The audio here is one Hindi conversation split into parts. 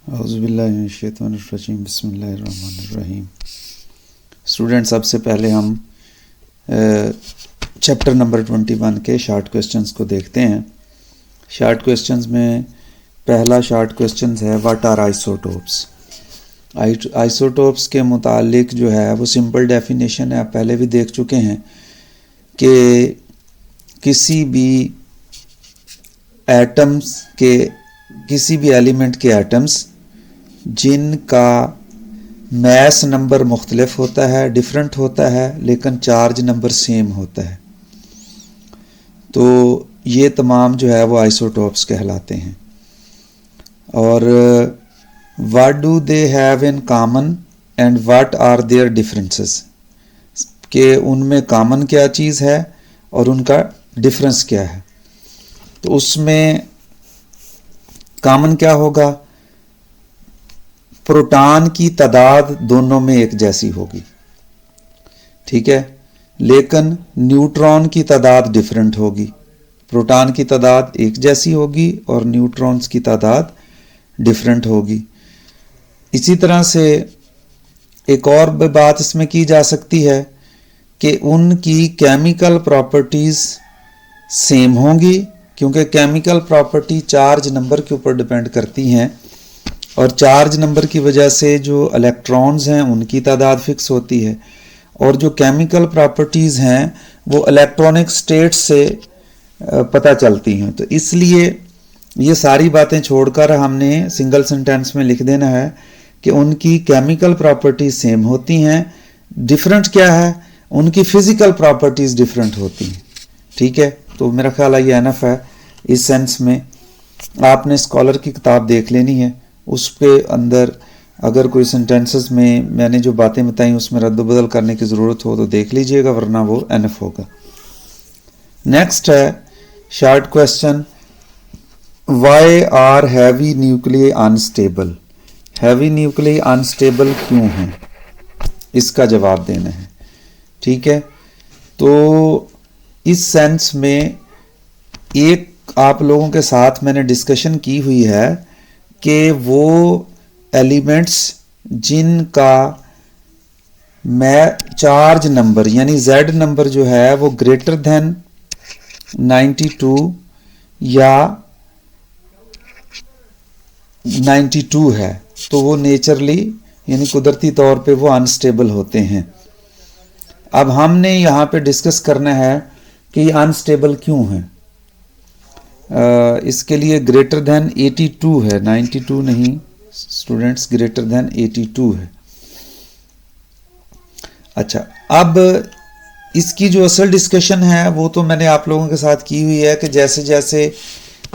औज़ुबिल्लाहिमिनश्शैतानिर्रजीम बिस्मिल्लाहिर्रहमानिर्रहीम। स्टूडेंट, सबसे पहले हम चैप्टर नंबर 21 के शार्ट क्वेश्चंस को देखते हैं। शार्ट क्वेश्चंस में पहला शार्ट क्वेश्चन है व्हाट आर आइसोटोप्स। आइसोटोप्स के मुतालिक जो है वो सिंपल डेफिनेशन है, आप पहले भी देख चुके हैं कि किसी भी एटम्स के किसी भी एलिमेंट के एटम्स जिनका मैस नंबर मुख्तलिफ होता है, डिफरेंट होता है, लेकिन चार्ज नंबर सेम होता है, तो ये तमाम जो है वो आइसोटोप्स कहलाते हैं। और what do they have in common and what are their differences, कि उनमें कॉमन क्या चीज़ है और उनका डिफरेंस क्या है। तो उसमें कॉमन क्या होगा, प्रोटॉन की तादाद दोनों में एक जैसी होगी, ठीक है, लेकिन न्यूट्रॉन की तादाद डिफरेंट होगी। प्रोटॉन की तादाद एक जैसी होगी और न्यूट्रॉन्स की तादाद डिफरेंट होगी। इसी तरह से एक और बात इसमें की जा सकती है कि उनकी केमिकल प्रॉपर्टीज़ सेम होंगी, क्योंकि केमिकल प्रॉपर्टी चार्ज नंबर के ऊपर डिपेंड करती हैं और चार्ज नंबर की वजह से जो इलेक्ट्रॉन्स हैं उनकी तादाद फिक्स होती है, और जो केमिकल प्रॉपर्टीज़ हैं वो इलेक्ट्रॉनिक स्टेट से पता चलती हैं। तो इसलिए ये सारी बातें छोड़कर हमने सिंगल सेंटेंस में लिख देना है कि उनकी केमिकल प्रॉपर्टीज़ सेम होती हैं, डिफरेंट क्या है, उनकी फ़िज़िकल प्रॉपर्टीज़ डिफरेंट होती हैं, ठीक है। तो मेरा ख्याल है ये एनफ है। इस सेंस में आपने स्कॉलर की किताब देख लेनी है, उसके अंदर अगर कोई सेंटेंसेस में मैंने जो बातें बताई उसमें रद्द बदल करने की ज़रूरत हो तो देख लीजिएगा, वरना वो एनफ होगा। नेक्स्ट है short question, why are heavy nuclei unstable. Heavy nuclei unstable क्यों हैं, इसका जवाब देना है, ठीक है। तो इस सेंस में एक आप लोगों के साथ मैंने डिस्कशन की हुई है कि वो एलिमेंट्स जिनका चार्ज नंबर यानी Z नंबर जो है वो ग्रेटर देन 92 या 92 है, तो वो नेचरली यानी कुदरती तौर पे वो अनस्टेबल होते हैं। अब हमने यहाँ पे डिस्कस करना है कि ये अनस्टेबल क्यों है। इसके लिए ग्रेटर देन 82 है, 92 नहीं स्टूडेंट्स, ग्रेटर देन 82 है। अच्छा, अब इसकी जो असल डिस्कशन है वो तो मैंने आप लोगों के साथ की हुई है कि जैसे जैसे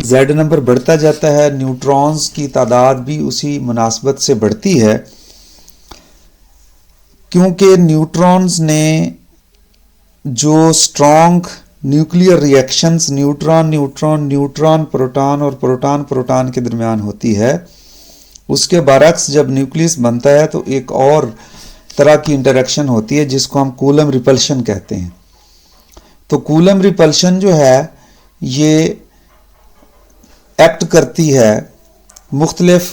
Z नंबर बढ़ता जाता है न्यूट्रॉन्स की तादाद भी उसी मुनासबत से बढ़ती है, क्योंकि न्यूट्रॉन्स ने जो strong nuclear reactions neutron neutron neutron proton और प्रोटॉन प्रोटॉन के दरमियान होती है, उसके बरक्स जब न्यूक्लियस बनता है तो एक और तरह की इंटरेक्शन होती है जिसको हम कूलम रिपल्शन कहते हैं। तो कूलम रिपल्शन जो है ये एक्ट करती है मुख्तलिफ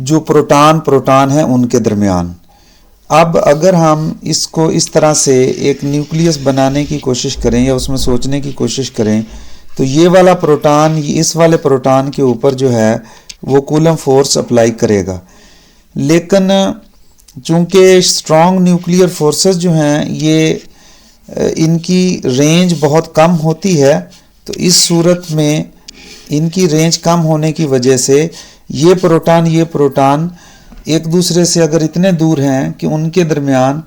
जो प्रोटॉन हैं उनके दरमियान। अब अगर हम इसको इस तरह से एक न्यूक्लियस बनाने की कोशिश करें या उसमें सोचने की कोशिश करें, तो ये वाला प्रोटॉन इस वाले प्रोटॉन के ऊपर जो है वो कूलम फोर्स अप्लाई करेगा, लेकिन चूंकि स्ट्रॉन्ग न्यूक्लियर फोर्सेस जो हैं ये इनकी रेंज बहुत कम होती है, तो इस सूरत में इनकी रेंज कम होने की वजह से ये प्रोटॉन एक दूसरे से अगर इतने दूर हैं कि उनके दरमियान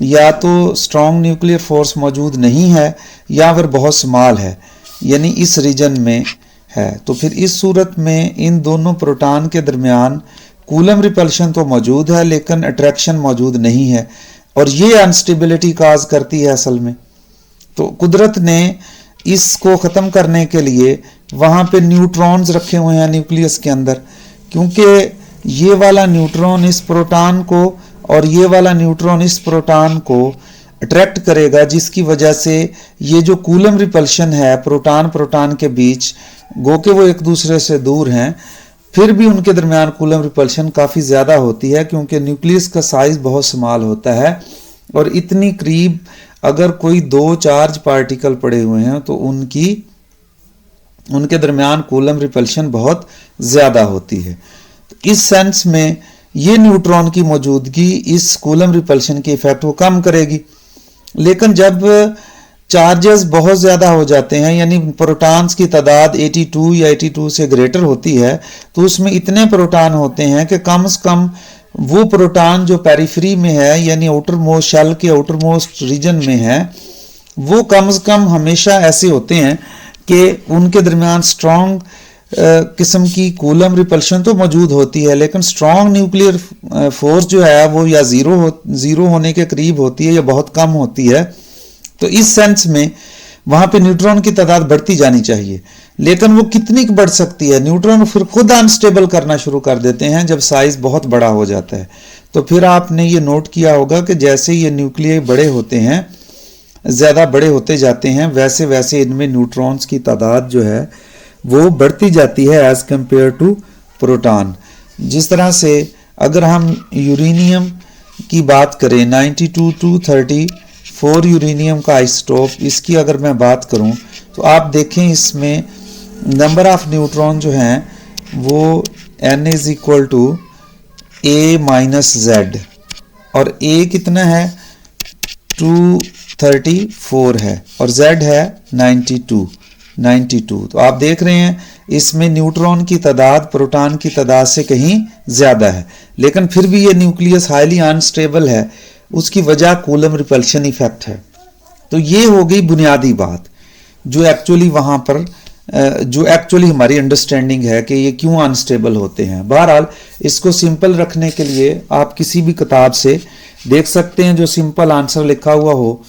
या तो स्ट्रॉन्ग न्यूक्लियर फोर्स मौजूद नहीं है या फिर बहुत स्मॉल है, यानी इस रीजन में है, तो फिर इस सूरत में इन दोनों प्रोटॉन के दरमियान कूलम रिपल्शन तो मौजूद है लेकिन अट्रैक्शन मौजूद नहीं है, और ये अनस्टेबिलिटी काज करती है असल में। तो कुदरत ने इसको ख़त्म करने के लिए वहाँ पे न्यूट्रॉन्स रखे हुए हैं न्यूक्लियस के अंदर, क्योंकि ये वाला न्यूट्रॉन इस प्रोटॉन को और ये वाला न्यूट्रॉन इस प्रोटॉन को अट्रैक्ट करेगा, जिसकी वजह से ये जो कूलम रिपल्शन है प्रोटॉन के बीच, गो के वो एक दूसरे से दूर हैं, फिर भी उनके दरमियान कूलम रिपल्शन काफ़ी ज़्यादा होती है, क्योंकि न्यूक्लियस का साइज बहुत स्मॉल होता है और इतनी करीब अगर कोई दो चार्ज पार्टिकल पड़े हुए हैं तो उनके दरमियान कूलम रिपल्शन बहुत ज़्यादा होती है। तो इस सेंस में ये न्यूट्रॉन की मौजूदगी इस कूलम रिपल्शन के इफेक्ट को कम करेगी। लेकिन जब चार्जेस बहुत ज़्यादा हो जाते हैं, यानी प्रोटॉन्स की तादाद 82 या 82 से ग्रेटर होती है, तो उसमें इतने प्रोटॉन होते हैं कि कम से कम वो प्रोटॉन जो पेरिफेरी में है, यानी आउटर मोस्ट शेल के आउटर मोस्ट रीजन में है, वो कम से कम हमेशा ऐसे होते हैं कि उनके दरमियान स्ट्रॉन्ग किस्म की कूलम रिपल्शन तो मौजूद होती है, लेकिन स्ट्रॉन्ग न्यूक्लियर फोर्स जो है वो या ज़ीरो होने के करीब होती है या बहुत कम होती है। तो इस सेंस में वहाँ पे न्यूट्रॉन की तादाद बढ़ती जानी चाहिए, लेकिन वो कितनी बढ़ सकती है? न्यूट्रॉन फिर खुद अनस्टेबल करना शुरू कर देते हैं जब साइज बहुत बड़ा हो जाता है। तो फिर आपने ये नोट किया होगा कि जैसे ये न्यूक्लियाई बड़े होते हैं, ज़्यादा बड़े होते जाते हैं, वैसे वैसे इनमें न्यूट्रॉन्स की तादाद जो है वो बढ़ती जाती है एज कंपेयर टू प्रोटॉन। जिस तरह से अगर हम यूरेनियम की बात करें, 92-234 यूरेनियम का आइसोटोप, इसकी अगर मैं बात करूं तो आप देखें इसमें नंबर ऑफ न्यूट्रॉन जो हैं वो n is equal to a minus z, और a कितना है 234 है और z है 92। तो आप देख रहे हैं इसमें न्यूट्रॉन की तादाद प्रोटॉन की तादाद से कहीं ज़्यादा है, लेकिन फिर भी ये न्यूक्लियस हाईली अनस्टेबल है। उसकी वजह कूलम रिपल्शन इफेक्ट है। तो ये हो गई बुनियादी बात जो एक्चुअली हमारी अंडरस्टैंडिंग है कि ये क्यों अनस्टेबल होते हैं। बहरहाल इसको सिंपल रखने के लिए आप किसी भी किताब से देख सकते हैं, जो सिंपल आंसर लिखा हुआ हो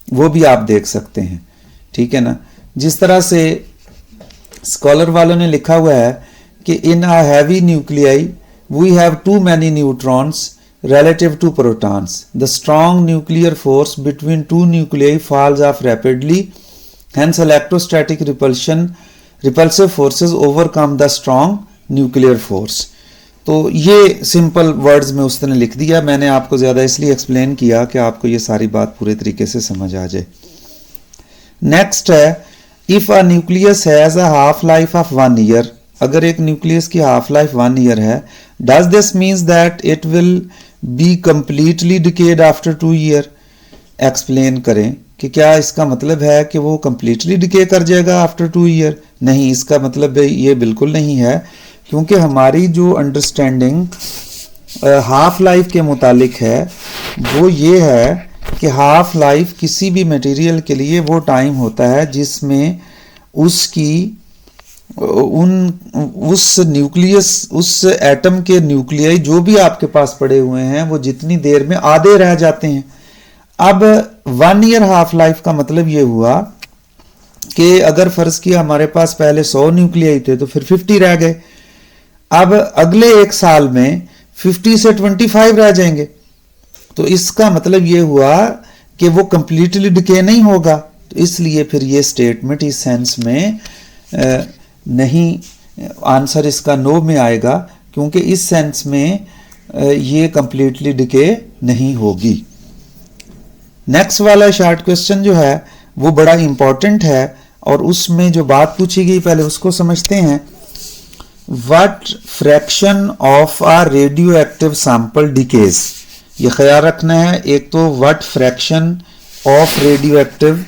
वो भी आप देख सकते हैं, ठीक है ना। जिस तरह से स्कॉलर वालों ने लिखा हुआ है कि in a heavy nuclei we have too many neutrons relative to protons. The strong nuclear force between two nuclei falls off rapidly. Hence, electrostatic repulsive forces overcome the strong nuclear force. तो ये सिंपल वर्ड्स में उसने लिख दिया। मैंने आपको ज़्यादा इसलिए एक्सप्लेन किया कि आपको ये सारी बात पूरे तरीके से समझ आ जाए। नेक्स्ट है, if a nucleus has a half life of 1 year, अगर एक न्यूक्लियस की हाफ लाइफ 1 ईयर है, does this means that it will be completely decade after 2 year. Explain करें कि क्या इसका मतलब है कि वो कंप्लीटली डिके कर जाएगा आफ्टर 2 ईयर? नहीं, इसका मतलब ये बिल्कुल नहीं है, क्योंकि हमारी जो अंडरस्टैंडिंग हाफ लाइफ के मुतालिक है वो ये है कि हाफ लाइफ किसी भी मटेरियल के लिए वो टाइम होता है जिसमें उस न्यूक्लियस, उस एटम के न्यूक्लियाई जो भी आपके पास पड़े हुए हैं वो जितनी देर में आधे रह जाते हैं। अब 1 ईयर हाफ लाइफ का मतलब ये हुआ कि अगर फर्ज किया हमारे पास पहले 100 न्यूक्लियाई थे तो फिर 50 रह गए, अब अगले 1 साल में 50 से 25 रह जाएंगे। तो इसका मतलब ये हुआ कि वो कंप्लीटली डिके नहीं होगा। तो इसलिए फिर ये स्टेटमेंट इस सेंस में नहीं, आंसर इसका नो में आएगा, क्योंकि इस सेंस में ये कंप्लीटली डिके नहीं होगी। नेक्स्ट वाला शॉर्ट क्वेश्चन जो है वो बड़ा इंपॉर्टेंट है और उसमें जो बात पूछी गई पहले उसको समझते हैं। What fraction of a radio active sample decays, ये ख्याल रखना है। एक तो what fraction of radio active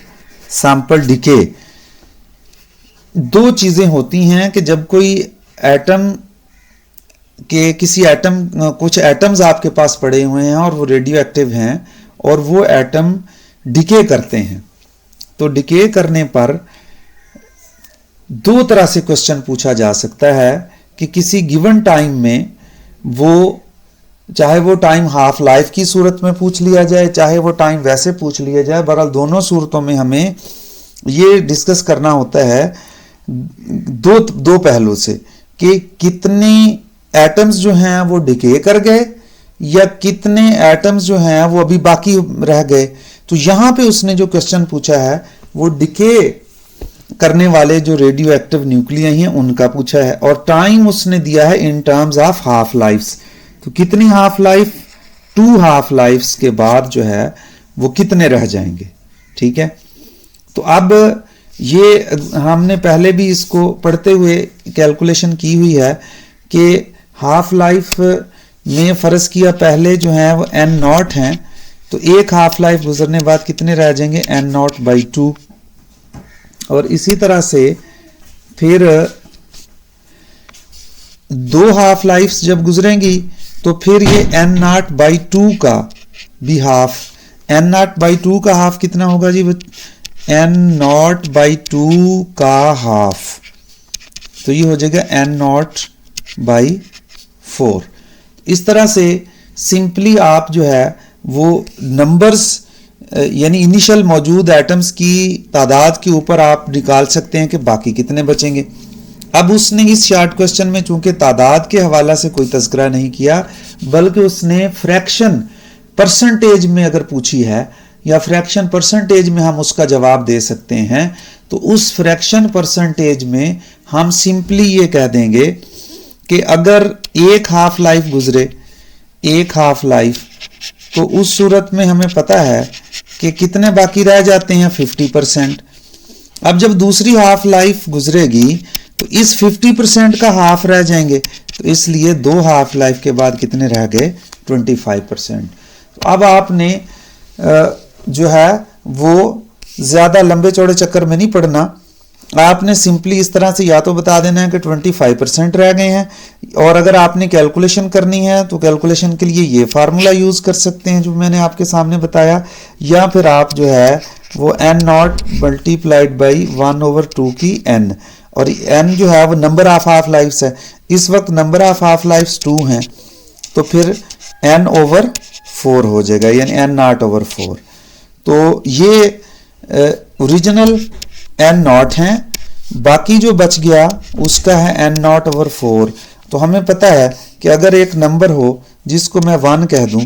sample decay, दो चीजें होती हैं कि जब कोई एटम के किसी एटम, कुछ एटम्स आपके पास पड़े हुए हैं और वो रेडियो एक्टिव हैं और वो एटम डिके करते हैं, तो डिके करने पर दो तरह से क्वेश्चन पूछा जा सकता है कि किसी गिवन टाइम में वो, चाहे वो टाइम हाफ लाइफ की सूरत में पूछ लिया जाए, चाहे वो टाइम वैसे पूछ लिया जाए, बहरहाल दोनों सूरतों में हमें ये डिस्कस करना होता है दो पहलू से कि कितने एटम्स जो हैं वो डिके कर गए या कितने एटम्स जो हैं वो अभी बाकी रह गए। तो यहां पे उसने जो क्वेश्चन पूछा है वो डिके करने वाले जो रेडियो एक्टिव न्यूक्लियाई हैं उनका पूछा है, और टाइम उसने दिया है in terms of half lives. तो कितनी हाफ लाइफ, 2 हाफ लाइफ्स के बाद जो है वो कितने रह जाएंगे। ठीक है, तो अब ये हमने पहले भी इसको पढ़ते हुए कैलकुलेशन की हुई है कि हाफ लाइफ में फर्ज किया पहले जो है वो n नॉट हैं, तो एक हाफ लाइफ गुजरने बाद कितने रह जाएंगे, n नॉट बाई 2। और इसी तरह से फिर 2 हाफ लाइफ्स जब गुजरेंगी तो फिर ये n नॉट बाई 2 का भी हाफ, n नॉट बाई 2 का हाफ कितना होगा जी, n नॉट बाई 2 का हाफ, तो ये हो जाएगा n नॉट बाई 4। इस तरह से सिंपली आप जो है वो नंबर्स यानी इनिशियल मौजूद एटम्स की तादाद के ऊपर आप निकाल सकते हैं कि बाकी कितने बचेंगे। अब उसने इस शॉर्ट क्वेश्चन में चूंकि तादाद के हवाला से कोई तज़किरा नहीं किया, बल्कि उसने फ्रैक्शन परसेंटेज में अगर पूछी है या फ्रैक्शन परसेंटेज में हम उसका जवाब दे सकते हैं, तो उस फ्रैक्शन परसेंटेज में हम सिंपली ये कह देंगे कि अगर एक हाफ लाइफ गुजरे, एक हाफ लाइफ, तो उस सूरत में हमें पता है कि कितने बाकी रह जाते हैं, 50%। अब जब दूसरी हाफ लाइफ गुजरेगी तो इस 50% का हाफ रह जाएंगे, तो इसलिए 2 हाफ लाइफ के बाद कितने रह गए, 25%। तो अब आपने जो है वो ज़्यादा लंबे चौड़े चक्कर में नहीं पड़ना, आपने सिंपली इस तरह से या तो बता देना है कि 25% रह गए हैं, और अगर आपने कैलकुलेशन करनी है तो कैलकुलेशन के लिए ये फार्मूला यूज़ कर सकते हैं जो मैंने आपके सामने बताया, या फिर आप जो है वो n नॉट मल्टीप्लाइड बाई 1/2 की n, और n जो है वो नंबर ऑफ हाफ लाइफ्स है, इस वक्त नंबर ऑफ हाफ लाइफ्स 2 हैं, तो फिर n/4 हो जाएगा, यानी n नॉट ओवर 4। तो ये ओरिजिनल n नॉट हैं, बाकी जो बच गया उसका है n नॉट ओवर 4। तो हमें पता है कि अगर एक नंबर हो जिसको मैं 1 कह दूं,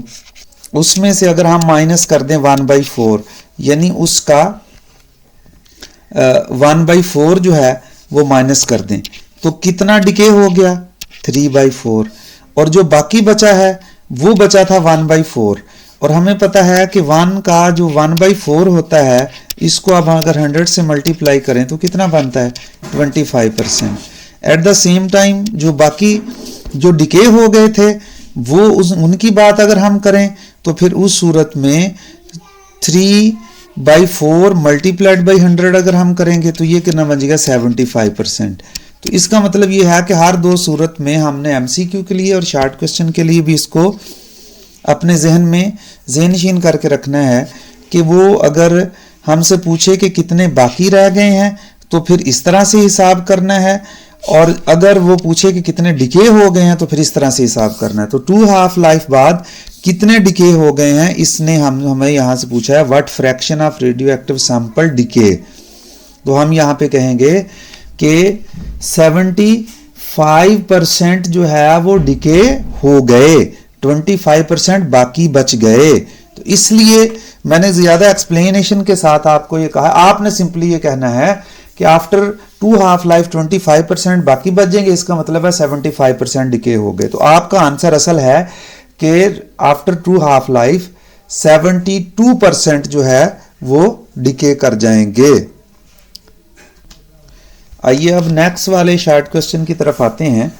उसमें से अगर हम माइनस कर दें 1/4, यानी उसका 1/4 जो है वो माइनस कर दें, तो कितना डिके हो गया, 3/4, और जो बाकी बचा है वो बचा था 1/4। और हमें पता है कि 1 का जो 1/4 होता है, इसको अब अगर 100 से मल्टीप्लाई करें तो कितना बनता है, 25%। एट द सेम टाइम जो बाकी जो डिके हो गए थे वो उनकी बात अगर हम करें तो फिर उस सूरत में 3/4 मल्टीप्लाइड बाई 100 अगर हम करेंगे तो ये कितना बन जाएगा, 75%। तो इसका मतलब ये है कि हर 2 सूरत में हमने MCQ के लिए और शॉर्ट क्वेश्चन के लिए भी इसको अपने जहन में ज़हनशीन करके रखना है कि वो अगर हमसे पूछे कि कितने बाकी रह गए हैं तो फिर इस तरह से हिसाब करना है, और अगर वो पूछे कि कितने डिके हो गए हैं तो फिर इस तरह से हिसाब करना है। तो 2 हाफ लाइफ बाद कितने डिके हो गए हैं, इसने हमें यहाँ से पूछा है what fraction of radio active sample decay. तो हम यहाँ पे कहेंगे कि 75% जो है वो डिके हो गए, 25% बाकी बच गए। तो इसलिए मैंने ज्यादा एक्सप्लेनेशन के साथ आपको ये कहा, आपने सिंपली ये कहना है कि आफ्टर 2 हाफ लाइफ 25% बाकी बच जाएंगे, इसका मतलब है 75% डिके हो गए। तो आपका आंसर असल है कि आफ्टर 2 हाफ लाइफ 72% जो है वो डिके कर जाएंगे। आइए अब नेक्स्ट वाले शॉर्ट क्वेश्चन की तरफ आते हैं।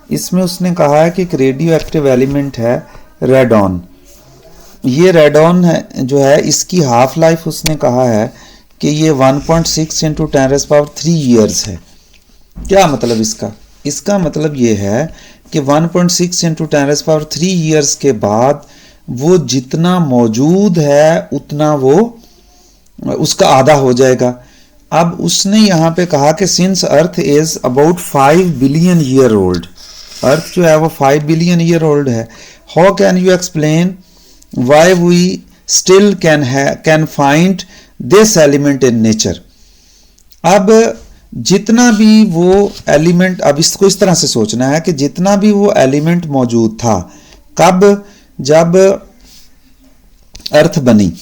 इसमें उसने कहा है कि एक रेडियो एक्टिव एलिमेंट है रेडॉन। ये रेडॉन है जो है, इसकी हाफ लाइफ उसने कहा है कि ये 1.6 × 10³ ईयर्स है। क्या मतलब इसका? इसका मतलब ये है कि 1.6 × 10³ ईयर्स के बाद वो जितना मौजूद है उतना वो उसका आधा हो जाएगा। अब उसने यहाँ पे कहा कि since earth is about 5 billion year old, earth जो है वो 5 बिलियन ईयर ओल्ड है, how can you explain why we still can find this element in nature. अब जितना भी वो एलिमेंट, अब इसको इस तरह से सोचना है कि जितना भी वो एलिमेंट मौजूद था, कब? जब अर्थ बनी,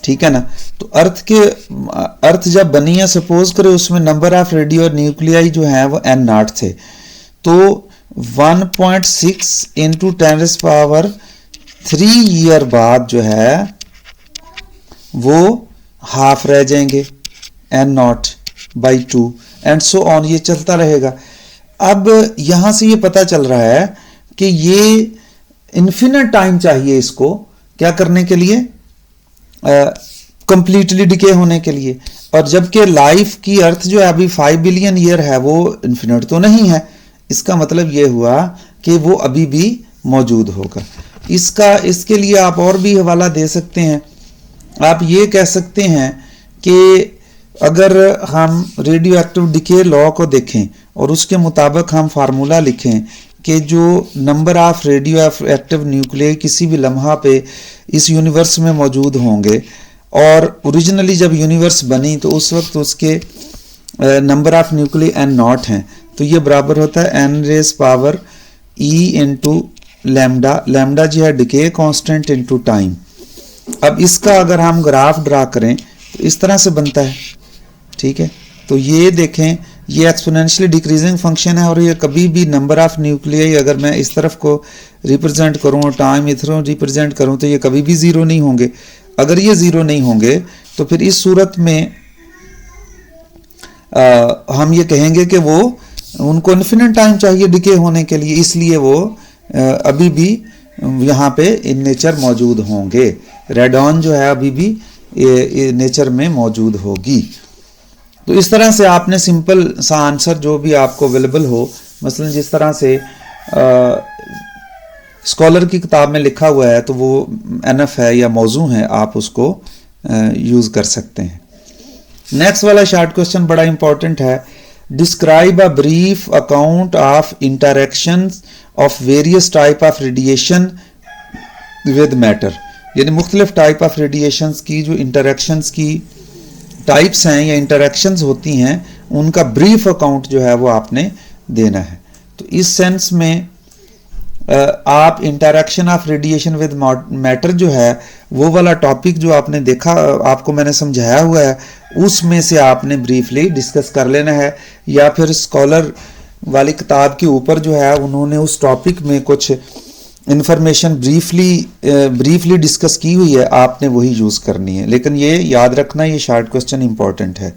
ठीक है ना। तो अर्थ के अर्थ जब बनी है, सपोज करें उसमें नंबर ऑफ रेडियो न्यूक्लियाई जो है वो n0 थे, तो 1.6 इंटू 10⁻³ ईयर बाद जो है वो हाफ रह जाएंगे n0/2 एंड सो ऑन, ये चलता रहेगा। अब यहां से ये पता चल रहा है कि ये इन्फिनिट टाइम चाहिए इसको क्या करने के लिए, कंप्लीटली डिके होने के लिए। और जबकि लाइफ की अर्थ जो है अभी 5 बिलियन ईयर है, वो इन्फिनिट तो नहीं है। इसका मतलब ये हुआ कि वो अभी भी मौजूद होगा। इसके लिए आप और भी हवाला दे सकते हैं। आप ये कह सकते हैं कि अगर हम रेडियो एक्टिव डिके लॉ को देखें और उसके मुताबिक हम फार्मूला लिखें कि जो number of radio active nuclei किसी भी लम्हा पे इस यूनिवर्स में मौजूद होंगे, और ओरिजिनली जब यूनिवर्स बनी तो उस वक्त उसके नंबर ऑफ न्यूक्लियाई n0 हैं, तो ये बराबर होता है n⁻e इंटू लैम्डा। लैम्डा जो है डिके कांस्टेंट इंटू टाइम। अब इसका अगर हम ग्राफ ड्रा करें तो इस तरह से बनता है, ठीक है। तो ये देखें, ये एक्सपोनेंशियली डिक्रीजिंग फंक्शन है और ये कभी भी नंबर ऑफ न्यूक्लियाई अगर मैं इस तरफ को रिप्रेजेंट करूँ, टाइम इधरों रिप्रेजेंट करूँ, तो ये कभी भी ज़ीरो नहीं होंगे। अगर ये ज़ीरो नहीं होंगे तो फिर इस सूरत में हम ये कहेंगे कि वो उनको इन्फिनिट टाइम चाहिए डिके होने के लिए, इसलिए वो अभी भी यहाँ पे इन नेचर मौजूद होंगे। रेडॉन जो है अभी भी नेचर में मौजूद होगी। तो इस तरह से आपने सिंपल सा आंसर जो भी आपको अवेलेबल हो, मसलन जिस तरह से स्कॉलर की किताब में लिखा हुआ है तो वो एनफ है या मौजू है, आप उसको यूज़ कर सकते हैं। नेक्स्ट वाला शॉर्ट क्वेश्चन बड़ा इंपॉर्टेंट है। Describe a brief account of interactions of various type of radiation with matter, यानी मुख्तलिफ टाइप ऑफ रेडिएशंस की जो इंटरेक्शंस की टाइप्स हैं या इंटरेक्शंस होती हैं, उनका ब्रीफ अकाउंट जो है वो आपने देना है। तो इस सेंस में आप interaction of radiation with matter जो है वो वाला टॉपिक जो आपने देखा, आपको मैंने समझाया हुआ है, उसमें से आपने ब्रीफली डिस्कस कर लेना है, या फिर स्कॉलर वाली किताब के ऊपर जो है उन्होंने उस टॉपिक में कुछ इंफॉर्मेशन ब्रीफली डिस्कस की हुई है, आपने वही यूज़ करनी है। लेकिन ये याद रखना, ये शॉर्ट क्वेश्चन इंपॉर्टेंट है।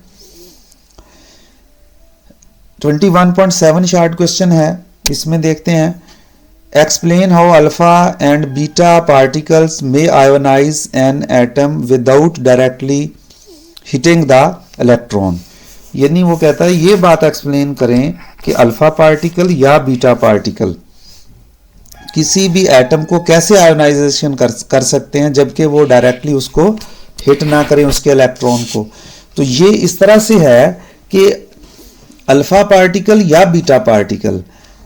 21.7 शॉर्ट क्वेश्चन है, इसमें देखते हैं। Explain how alpha and beta particles may ionize an atom without directly hitting the electron. यानी वो कहता है ये बात एक्सप्लेन करें कि अल्फा पार्टिकल या बीटा पार्टिकल किसी भी एटम को कैसे आयोनाइजेशन कर सकते हैं जबकि वो डायरेक्टली उसको हिट ना करें उसके इलेक्ट्रॉन को। तो ये इस तरह से है कि अल्फा पार्टिकल या बीटा पार्टिकल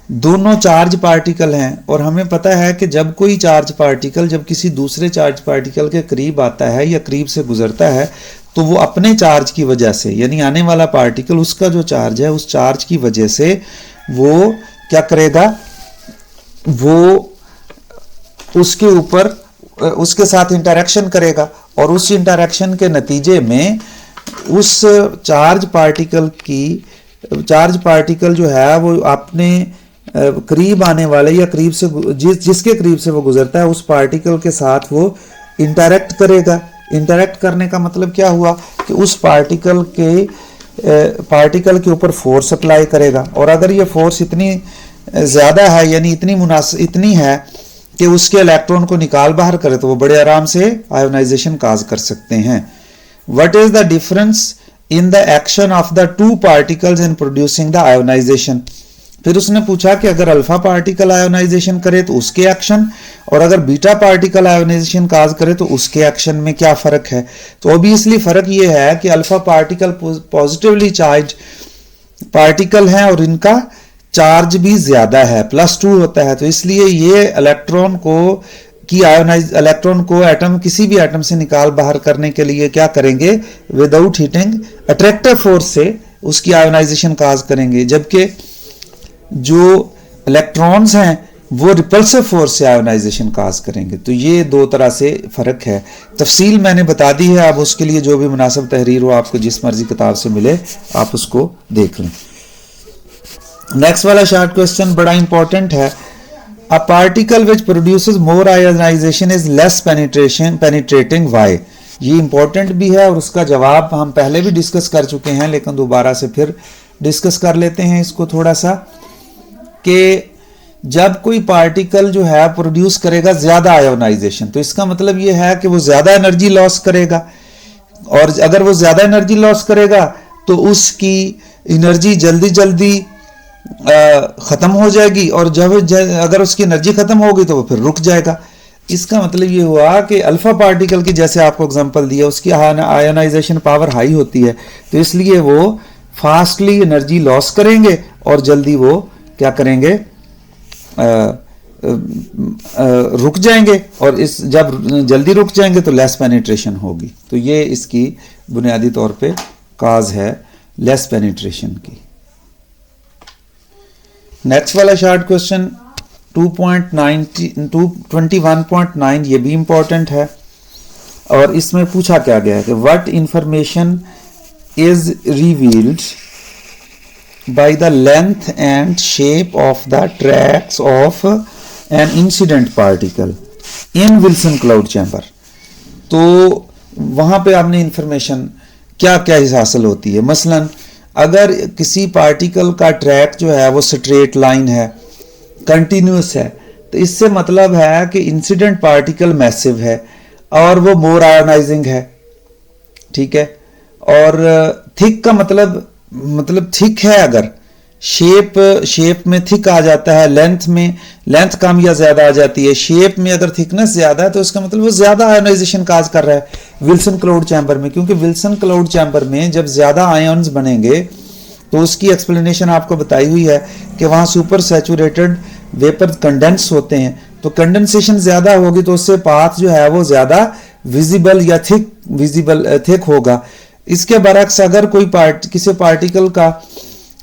दोनों चार्ज पार्टिकल हैं, और हमें पता है कि जब कोई चार्ज पार्टिकल जब किसी दूसरे चार्ज पार्टिकल के करीब आता है या करीब से गुजरता है तो वो अपने चार्ज की वजह से, यानी आने वाला पार्टिकल उसका जो चार्ज है उस चार्ज की वजह से वो क्या करेगा, वो उसके ऊपर उसके साथ इंटरेक्शन करेगा, और उस इंटरेक्शन के नतीजे में उस चार्ज पार्टिकल जो है वो अपने करीब आने वाले या करीब से जिसके करीब से वो गुजरता है उस पार्टिकल के साथ वो इंटरेक्ट करेगा। इंटरेक्ट करने का मतलब क्या हुआ कि उस पार्टिकल के ऊपर फोर्स अप्लाई करेगा, और अगर ये फोर्स इतनी ज़्यादा है यानी इतनी है कि उसके इलेक्ट्रॉन को निकाल बाहर करे तो वो बड़े आराम से आयोनाइजेशन काज कर सकते हैं। What is the difference in the action of the two particles in producing the ionization. फिर उसने पूछा कि अगर अल्फा पार्टिकल आयोनाइजेशन करे तो उसके एक्शन, और अगर बीटा पार्टिकल आयोनाइजेशन काज करे तो उसके एक्शन में क्या फ़र्क है। तो ऑब्वियसली फ़र्क ये है कि alpha particle positively charge particle हैं और इनका चार्ज भी ज़्यादा है, +2 होता है, तो इसलिए ये इलेक्ट्रॉन को एटम किसी भी एटम से निकाल बाहर करने के लिए क्या करेंगे, विदाउट हीटिंग अट्रैक्टिव फोर्स से उसकी आयोनाइजेशन काज करेंगे। जबकि जो इलेक्ट्रॉन्स हैं वो रिपल्सिव फोर्स से आयोनाइजेशन काज करेंगे। तो ये दो तरह से फ़र्क है। तफसील मैंने बता दी है, अब उसके लिए जो भी मुनासिब तहरीर हो आपको जिस मर्जी किताब से मिले आप उसको देख लें। नेक्स्ट वाला शॉर्ट क्वेश्चन बड़ा इंपॉर्टेंट है। A particle which produces more ionization is less penetrating why. ये इंपॉर्टेंट भी है और उसका जवाब हम पहले भी डिस्कस कर चुके हैं, लेकिन दोबारा से फिर डिस्कस कर लेते हैं इसको थोड़ा सा, कि जब कोई पार्टिकल जो है प्रोड्यूस करेगा ज़्यादा आयोनाइजेशन, तो इसका मतलब ये है कि वो ज़्यादा एनर्जी लॉस करेगा, और अगर वो ज़्यादा एनर्जी लॉस करेगा तो उसकी एनर्जी जल्दी जल्दी ख़त्म हो जाएगी, और जब अगर उसकी एनर्जी ख़त्म होगी तो वो फिर रुक जाएगा। इसका मतलब ये हुआ कि अल्फ़ा पार्टिकल की, जैसे आपको एग्जांपल दिया, उसकी आयोनाइजेशन पावर हाई होती है, तो इसलिए वो फास्टली एनर्जी लॉस करेंगे और जल्दी वो क्या करेंगे, रुक जाएंगे, और इस जब जल्दी रुक जाएंगे तो लेस पेनिट्रेशन होगी। तो ये इसकी बुनियादी तौर पे काज है लेस पेनिट्रेशन की। नेक्स्ट वाला शॉर्ट क्वेश्चन 21.9 ये भी इंपॉर्टेंट है, और इसमें पूछा क्या गया है कि what information is revealed by the length and shape of the tracks of an incident particle in Wilson cloud chamber। तो वहाँ पे आपने इंफॉर्मेशन क्या क्या हासिल होती है। मसलन अगर किसी पार्टिकल का ट्रैक जो है वो स्ट्रेट लाइन है, कंटिन्यूस है, तो इससे मतलब है कि इंसिडेंट पार्टिकल मैसिव है और वो मोर आयोनाइजिंग है, ठीक है। और थिक का मतलब थिक है, अगर शेप में थिक आ जाता है, लेंथ कम या ज्यादा आ जाती है, शेप में अगर थिकनेस ज्यादा है तो इसका मतलब वो ज्यादा आयोनाइजेशन काज कर रहा है विल्सन क्लाउड चैम्बर में। क्योंकि विल्सन क्लाउड चैम्बर में जब ज्यादा आयन्स बनेंगे तो उसकी एक्सप्लेनेशन आपको बताई हुई है कि वहां सुपर सैचुरेटेड वेपर कंडेंस होते हैं, तो कंडेंसेशन ज्यादा होगी तो उससे पाथ जो है वो ज्यादा विजिबल या थिक होगा। इसके बरक्स अगर कोई किसी पार्टिकल का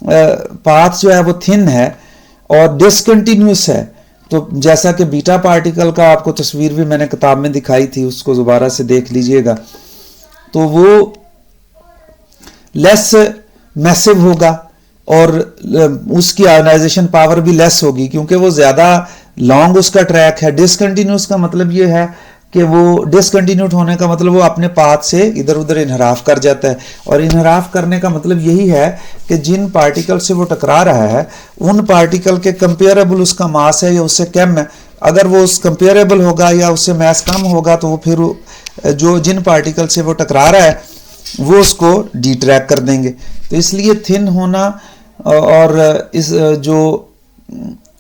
पाथ जो है वो थिन है और डिसकंटिन्यूस है, तो जैसा कि बीटा पार्टिकल का आपको तस्वीर भी मैंने किताब में दिखाई थी, उसको दोबारा से देख लीजिएगा, तो वो लेस मैसिव होगा और उसकी आयोनाइजेशन पावर भी लेस होगी क्योंकि वो ज्यादा लॉन्ग उसका ट्रैक है। डिसकंटिन्यूस का मतलब ये है कि वो डिसकंटिन्यूट होने का मतलब वो अपने पाथ से इधर उधर इनहराफ कर जाता है, और इनहराफ करने का मतलब यही है कि जिन पार्टिकल से वो टकरा रहा है उन पार्टिकल के कंपेरेबल उसका मास है या उससे कम है। अगर वो उस कंपेरेबल होगा या उससे मास कम होगा तो वो फिर जो जिन पार्टिकल से वो टकरा रहा है वो उसको डिट्रैक्ट कर देंगे। तो इसलिए थिन होना और इस जो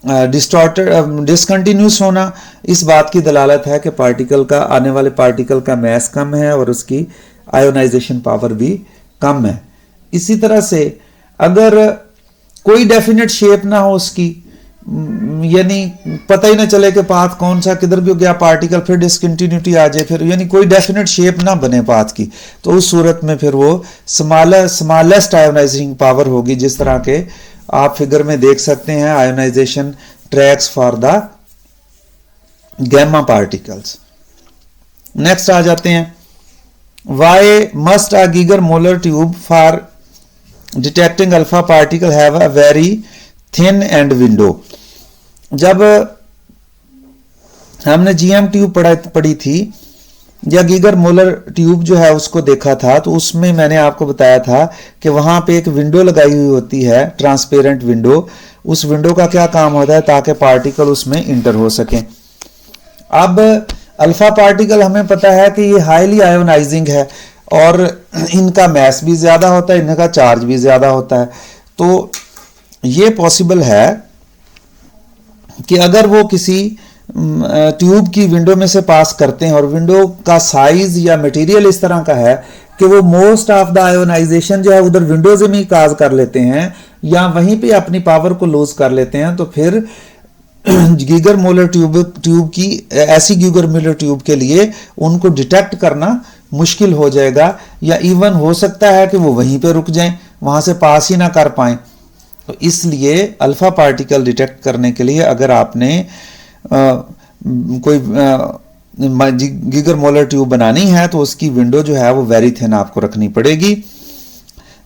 डिसकंटिन्यूस होना इस बात की दलालत है कि पार्टिकल का, आने वाले पार्टिकल का मास कम है और उसकी आयोनाइजेशन पावर भी कम है। इसी तरह से अगर कोई डेफिनेट शेप ना हो उसकी, यानी पता ही ना चले कि पाथ कौन सा किधर भी गया पार्टिकल, फिर डिसकंटिन्यूटी आ जाए, फिर यानी कोई डेफिनेट शेप ना बने पाथ की, तो उस सूरत में फिर वो स्मॉलेस्ट आयोनाइजिंग पावर होगी। जिस तरह के आप फिगर में देख सकते हैं ionisation tracks for the gamma particles. Next आ जाते हैं, why must a Geiger Muller tube for detecting alpha particle have a very thin end window. जब हमने जीएम ट्यूब पढ़ी थी या गीगर मोलर ट्यूब जो है उसको देखा था, तो उसमें मैंने आपको बताया था कि वहां पे एक विंडो लगाई हुई होती है, ट्रांसपेरेंट विंडो। उस विंडो का क्या काम होता है, ताकि पार्टिकल उसमें इंटर हो सके। अब अल्फा पार्टिकल हमें पता है कि ये हाईली आयोनाइजिंग है और इनका मास भी ज्यादा होता है, इनका चार्ज भी ज्यादा होता है। तो ये पॉसिबल है कि अगर वो किसी ट्यूब की विंडो में से पास करते हैं और विंडो का साइज या मटेरियल इस तरह का है कि वो मोस्ट ऑफ द आयोनाइजेशन जो है उधर विंडो से भी काज कर लेते हैं या वहीं पे अपनी पावर को लूज कर लेते हैं, तो फिर गीगर मोलर ट्यूब की ऐसी गीगर मोलर ट्यूब के लिए उनको डिटेक्ट करना मुश्किल हो जाएगा, या इवन हो सकता है कि वो वहीं पे रुक जाएं, वहां से पास ही ना कर पाएं। तो इसलिए अल्फा पार्टिकल डिटेक्ट करने के लिए अगर आपने कोई गीगर मोलर ट्यूब बनानी है तो उसकी विंडो जो है वो वेरी थिन आपको रखनी पड़ेगी।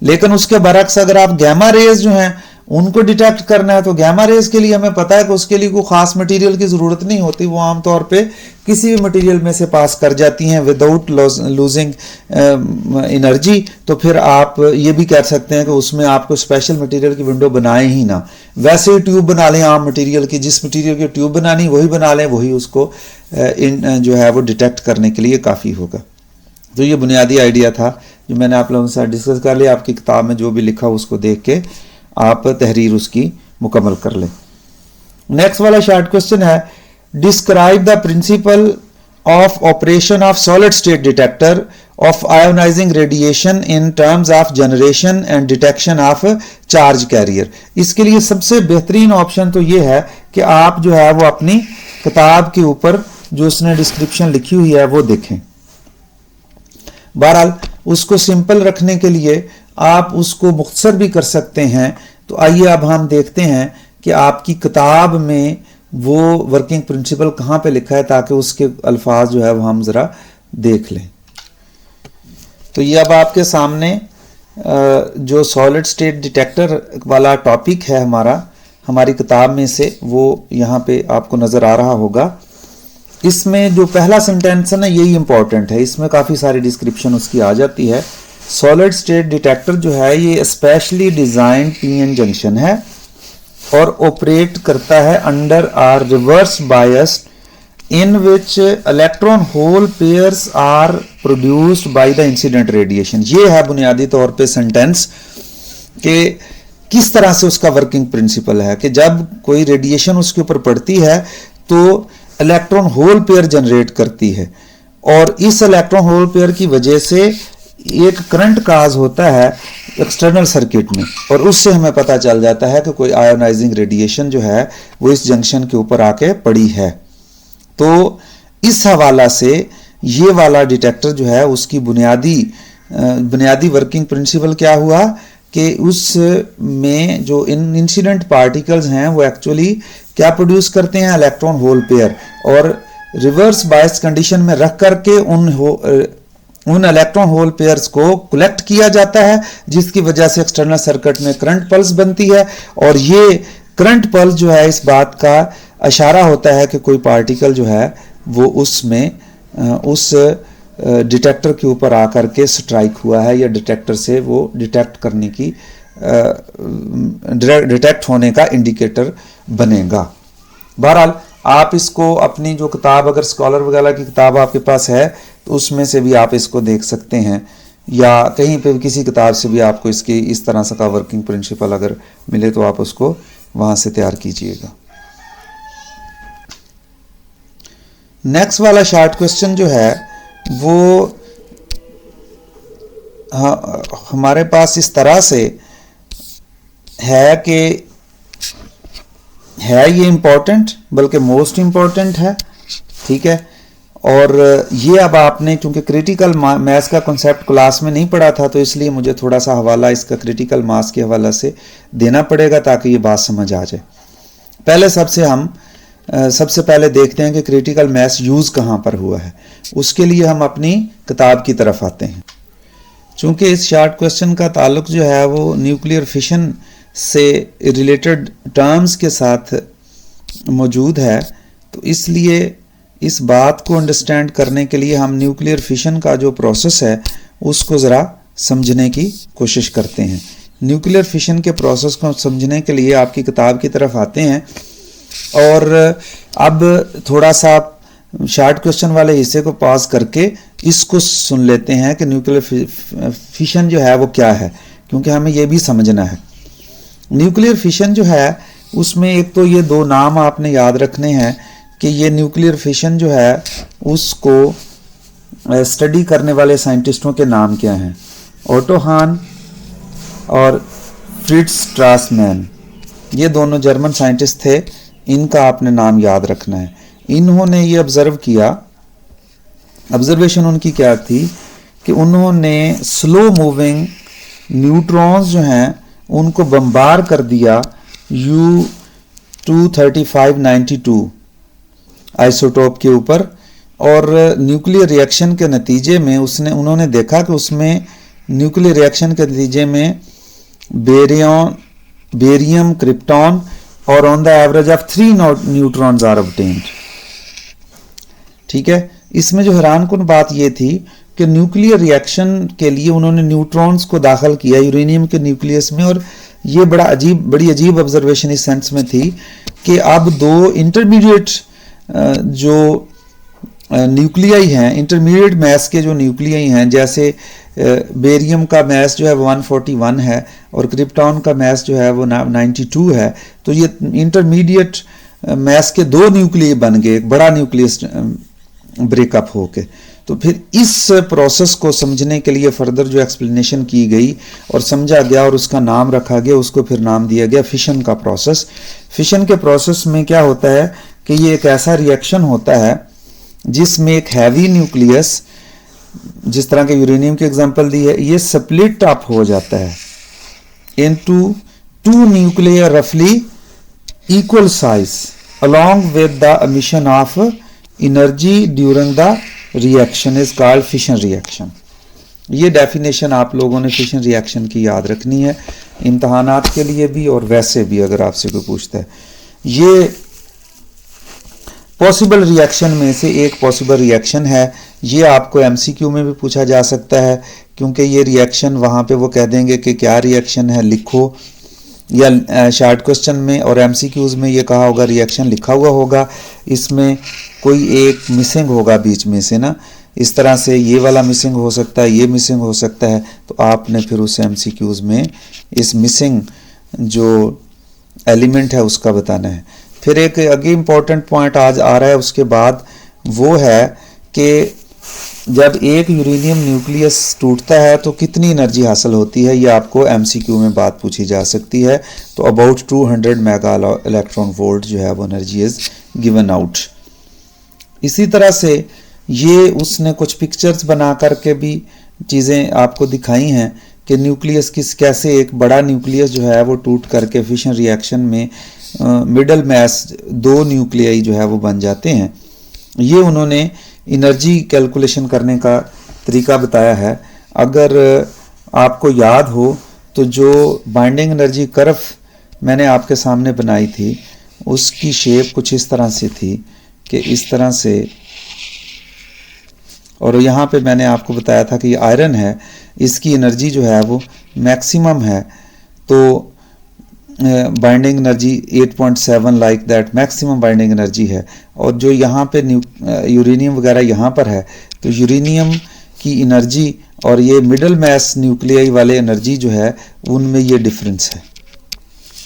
लेकिन उसके बरक्स अगर आप गैमा रेज जो हैं उनको डिटेक्ट करना है तो गैमा रेज के लिए हमें पता है कि उसके लिए कोई खास मटेरियल की ज़रूरत नहीं होती, वो आमतौर पे किसी भी मटेरियल में से पास कर जाती हैं विदाउट लूजिंग एनर्जी। तो फिर आप ये भी कह सकते हैं कि उसमें आपको स्पेशल मटेरियल की विंडो बनाएं ही ना, वैसे ही ट्यूब बना लें आम मटेरियल की, जिस मटेरियल की ट्यूब बनानी वही बना लें, वही उसको जो है वो डिटेक्ट करने के लिए काफ़ी होगा। तो ये बुनियादी आइडिया था जो मैंने आप लोगों के साथ डिस्कस कर लिया। आपकी किताब में जो भी लिखा उसको देख के आप तहरीर उसकी मुकम्मल कर लें। नेक्स्ट वाला शॉर्ट क्वेश्चन है, describe the principle of operation of solid state detector of ionizing radiation in terms of generation and detection of charge carrier. इसके लिए सबसे बेहतरीन ऑप्शन तो ये है कि आप जो है वो अपनी किताब के ऊपर जो उसने डिस्क्रिप्शन लिखी हुई है वो देखें। बहरहाल उसको सिंपल रखने के लिए आप उसको मुख्तसर भी कर सकते हैं। तो आइए अब हम देखते हैं कि आपकी किताब में वो वर्किंग प्रिंसिपल कहाँ पे लिखा है ताकि उसके अल्फाज जो है वो हम ज़रा देख लें। तो ये अब आपके सामने जो सॉलिड स्टेट डिटेक्टर वाला टॉपिक है हमारी किताब में से वो यहाँ पे आपको नज़र आ रहा होगा। इसमें जो पहला सेंटेंस है ना यही इंपॉर्टेंट है, इसमें काफ़ी सारी डिस्क्रिप्शन उसकी आ जाती है। सॉलिड स्टेट डिटेक्टर जो है ये स्पेशली डिजाइन पीएन जंक्शन है और ऑपरेट करता है under are reverse bias in which electron hole pairs are produced by the incident radiation. ये है बुनियादी तौर पे सेंटेंस कि किस तरह से उसका वर्किंग प्रिंसिपल है कि जब कोई रेडिएशन उसके ऊपर पड़ती है तो इलेक्ट्रॉन होल पेयर जनरेट करती है और इस इलेक्ट्रॉन होल पेयर की वजह से एक करंट काज होता है एक्सटर्नल सर्किट में और उससे हमें पता चल जाता है कि कोई आयोनाइजिंग रेडिएशन जो है वो इस जंक्शन के ऊपर आके पड़ी है। तो इस हवाला से ये वाला डिटेक्टर जो है उसकी बुनियादी वर्किंग प्रिंसिपल क्या हुआ कि उसमें जो इंसिडेंट पार्टिकल्स हैं वो एक्चुअली क्या प्रोड्यूस करते हैं, इलेक्ट्रॉन होल पेयर, और रिवर्स बायस कंडीशन में रख करके उन इलेक्ट्रॉन होल पेयर्स को कलेक्ट किया जाता है जिसकी वजह से एक्सटर्नल सर्किट में करंट पल्स बनती है और ये करंट पल्स जो है इस बात का इशारा होता है कि कोई पार्टिकल जो है वो उसमें उस डिटेक्टर के ऊपर आकर के स्ट्राइक हुआ है या डिटेक्टर से वो डिटेक्ट करने की डिटेक्ट होने का इंडिकेटर बनेगा। बहरहाल आप इसको अपनी जो किताब अगर स्कॉलर वगैरह की किताब आपके पास है तो उसमें से भी आप इसको देख सकते हैं या कहीं पे किसी किताब से भी आपको इसकी इस तरह से का वर्किंग प्रिंसिपल अगर मिले तो आप उसको वहां से तैयार कीजिएगा। नेक्स्ट वाला शॉर्ट क्वेश्चन जो है वो हमारे पास इस तरह से है कि है ये इम्पोर्टेंट बल्कि मोस्ट इम्पोर्टेंट है, ठीक है। और ये अब आपने क्योंकि क्रिटिकल मैथ्स का कॉन्सेप्ट क्लास में नहीं पढ़ा था तो इसलिए मुझे थोड़ा सा हवाला इसका क्रिटिकल मास के हवाला से देना पड़ेगा ताकि ये बात समझ आ जाए। पहले सबसे पहले देखते हैं कि क्रिटिकल मैथ्स यूज़ कहाँ पर हुआ है। उसके लिए हम अपनी किताब की तरफ आते हैं। चूँकि इस शॉर्ट क्वेश्चन का ताल्लुक जो है वो न्यूक्लियर फिशन से रिलेटेड टर्म्स के साथ मौजूद है तो इसलिए इस बात को अंडरस्टैंड करने के लिए हम न्यूक्लियर फिशन का जो प्रोसेस है उसको ज़रा समझने की कोशिश करते हैं। न्यूक्लियर फिशन के प्रोसेस को समझने के लिए आपकी किताब की तरफ आते हैं और अब थोड़ा सा शॉर्ट क्वेश्चन वाले हिस्से को पास करके इसको सुन लेते हैं कि न्यूक्लियर फिशन जो है वो क्या है, क्योंकि हमें ये भी समझना है। न्यूक्लियर फिशन जो है उसमें एक तो ये दो नाम आपने याद रखने हैं कि ये न्यूक्लियर फिशन जो है उसको स्टडी करने वाले साइंटिस्टों के नाम क्या हैं, ओटो हान और फ्रिट्ज स्ट्रासमैन। ये दोनों जर्मन साइंटिस्ट थे, इनका आपने नाम याद रखना है। इन्होंने ये ऑब्जर्व किया, ऑब्जर्वेशन उनकी क्या थी कि उन्होंने स्लो मूविंग न्यूट्रॉन्स जो हैं उनको बम्बार कर दिया U-23592 आइसोटोप के ऊपर, और न्यूक्लियर रिएक्शन के नतीजे में उन्होंने देखा कि उसमें न्यूक्लियर रिएक्शन के नतीजे में बेरियम, क्रिप्टॉन और on the average of 3 neutrons are obtained. ठीक है, इसमें जो हैरानकुन बात ये थी कि न्यूक्लियर रिएक्शन के लिए उन्होंने न्यूट्रॉन्स को दाखिल किया यूरेनियम के न्यूक्लियस में, और ये बड़ी अजीब ऑब्जर्वेशन इस सेंस में थी कि अब दो इंटरमीडिएट जो न्यूक्लियाई हैं, इंटरमीडिएट मैस के जो न्यूक्लियाई हैं, जैसे बेरियम का मैस जो है वो 141 है और क्रिप्टॉन का मैस जो है वो 92 है, तो ये इंटरमीडिएट मैस के दो न्यूक्लियाई बन गए, एक बड़ा न्यूक्लियस ब्रेकअप होके। तो फिर इस प्रोसेस को समझने के लिए फर्दर जो एक्सप्लेनेशन की गई और समझा गया और उसका नाम रखा गया, उसको फिर नाम दिया गया फिशन का प्रोसेस। फिशन के प्रोसेस में क्या होता है कि ये एक ऐसा रिएक्शन होता है जिसमें एक हैवी न्यूक्लियस, जिस तरह के यूरेनियम की एग्जांपल दी है, ये स्प्लिट अप हो जाता है इनटू 2 न्यूक्लियर रफली equal size along with the emission of energy during the reaction is called fission reaction। ये डेफिनेशन आप लोगों ने फिशन रिएक्शन की याद रखनी है इम्तहानात के लिए भी और वैसे भी अगर आपसे कोई पूछता है। ये पॉसिबल रिएक्शन में से एक पॉसिबल रिएक्शन है, ये आपको एमसीक्यू में भी पूछा जा सकता है, क्योंकि ये रिएक्शन वहाँ पे वो कह देंगे कि क्या रिएक्शन है लिखो, या शॉर्ट क्वेश्चन में और एमसीक्यूज में ये कहा होगा रिएक्शन लिखा हुआ होगा, इसमें कोई एक मिसिंग होगा बीच में से ना, इस तरह से ये वाला मिसिंग हो सकता है, ये मिसिंग हो सकता है, तो आपने फिर उस एमसीक्यूज में इस मिसिंग जो एलिमेंट है उसका बताना है। फिर एक आगे इम्पॉर्टेंट पॉइंट आज आ रहा है उसके बाद, वो है कि जब एक यूरेनियम न्यूक्लियस टूटता है तो कितनी एनर्जी हासिल होती है, ये आपको एमसीक्यू में बात पूछी जा सकती है। तो अबाउट 200 मेगा इलेक्ट्रॉन वोल्ट जो है वो एनर्जी इज गिवन आउट। इसी तरह से ये उसने कुछ पिक्चर्स बना करके भी चीज़ें आपको दिखाई हैं कि न्यूक्लियस कैसे एक बड़ा न्यूक्लियस जो है वो टूट करके फिशन रिएक्शन में मिडल मैस 2 न्यूक्लियाई जो है वो बन जाते हैं। ये उन्होंने एनर्जी कैलकुलेशन करने का तरीका बताया है। अगर आपको याद हो तो जो बाइंडिंग एनर्जी कर्व मैंने आपके सामने बनाई थी उसकी शेप कुछ इस तरह से थी कि इस तरह से, और यहाँ पे मैंने आपको बताया था कि ये आयरन है, इसकी एनर्जी जो है वो मैक्सिमम है, तो binding energy 8.7 like that maximum binding energy है। और जो यहाँ पे यूरेनियम वगैरह यहाँ पर है, तो यूरेनियम की एनर्जी और ये मिडल मैस न्यूक्लियाई वाले एनर्जी जो है उनमें ये डिफरेंस है,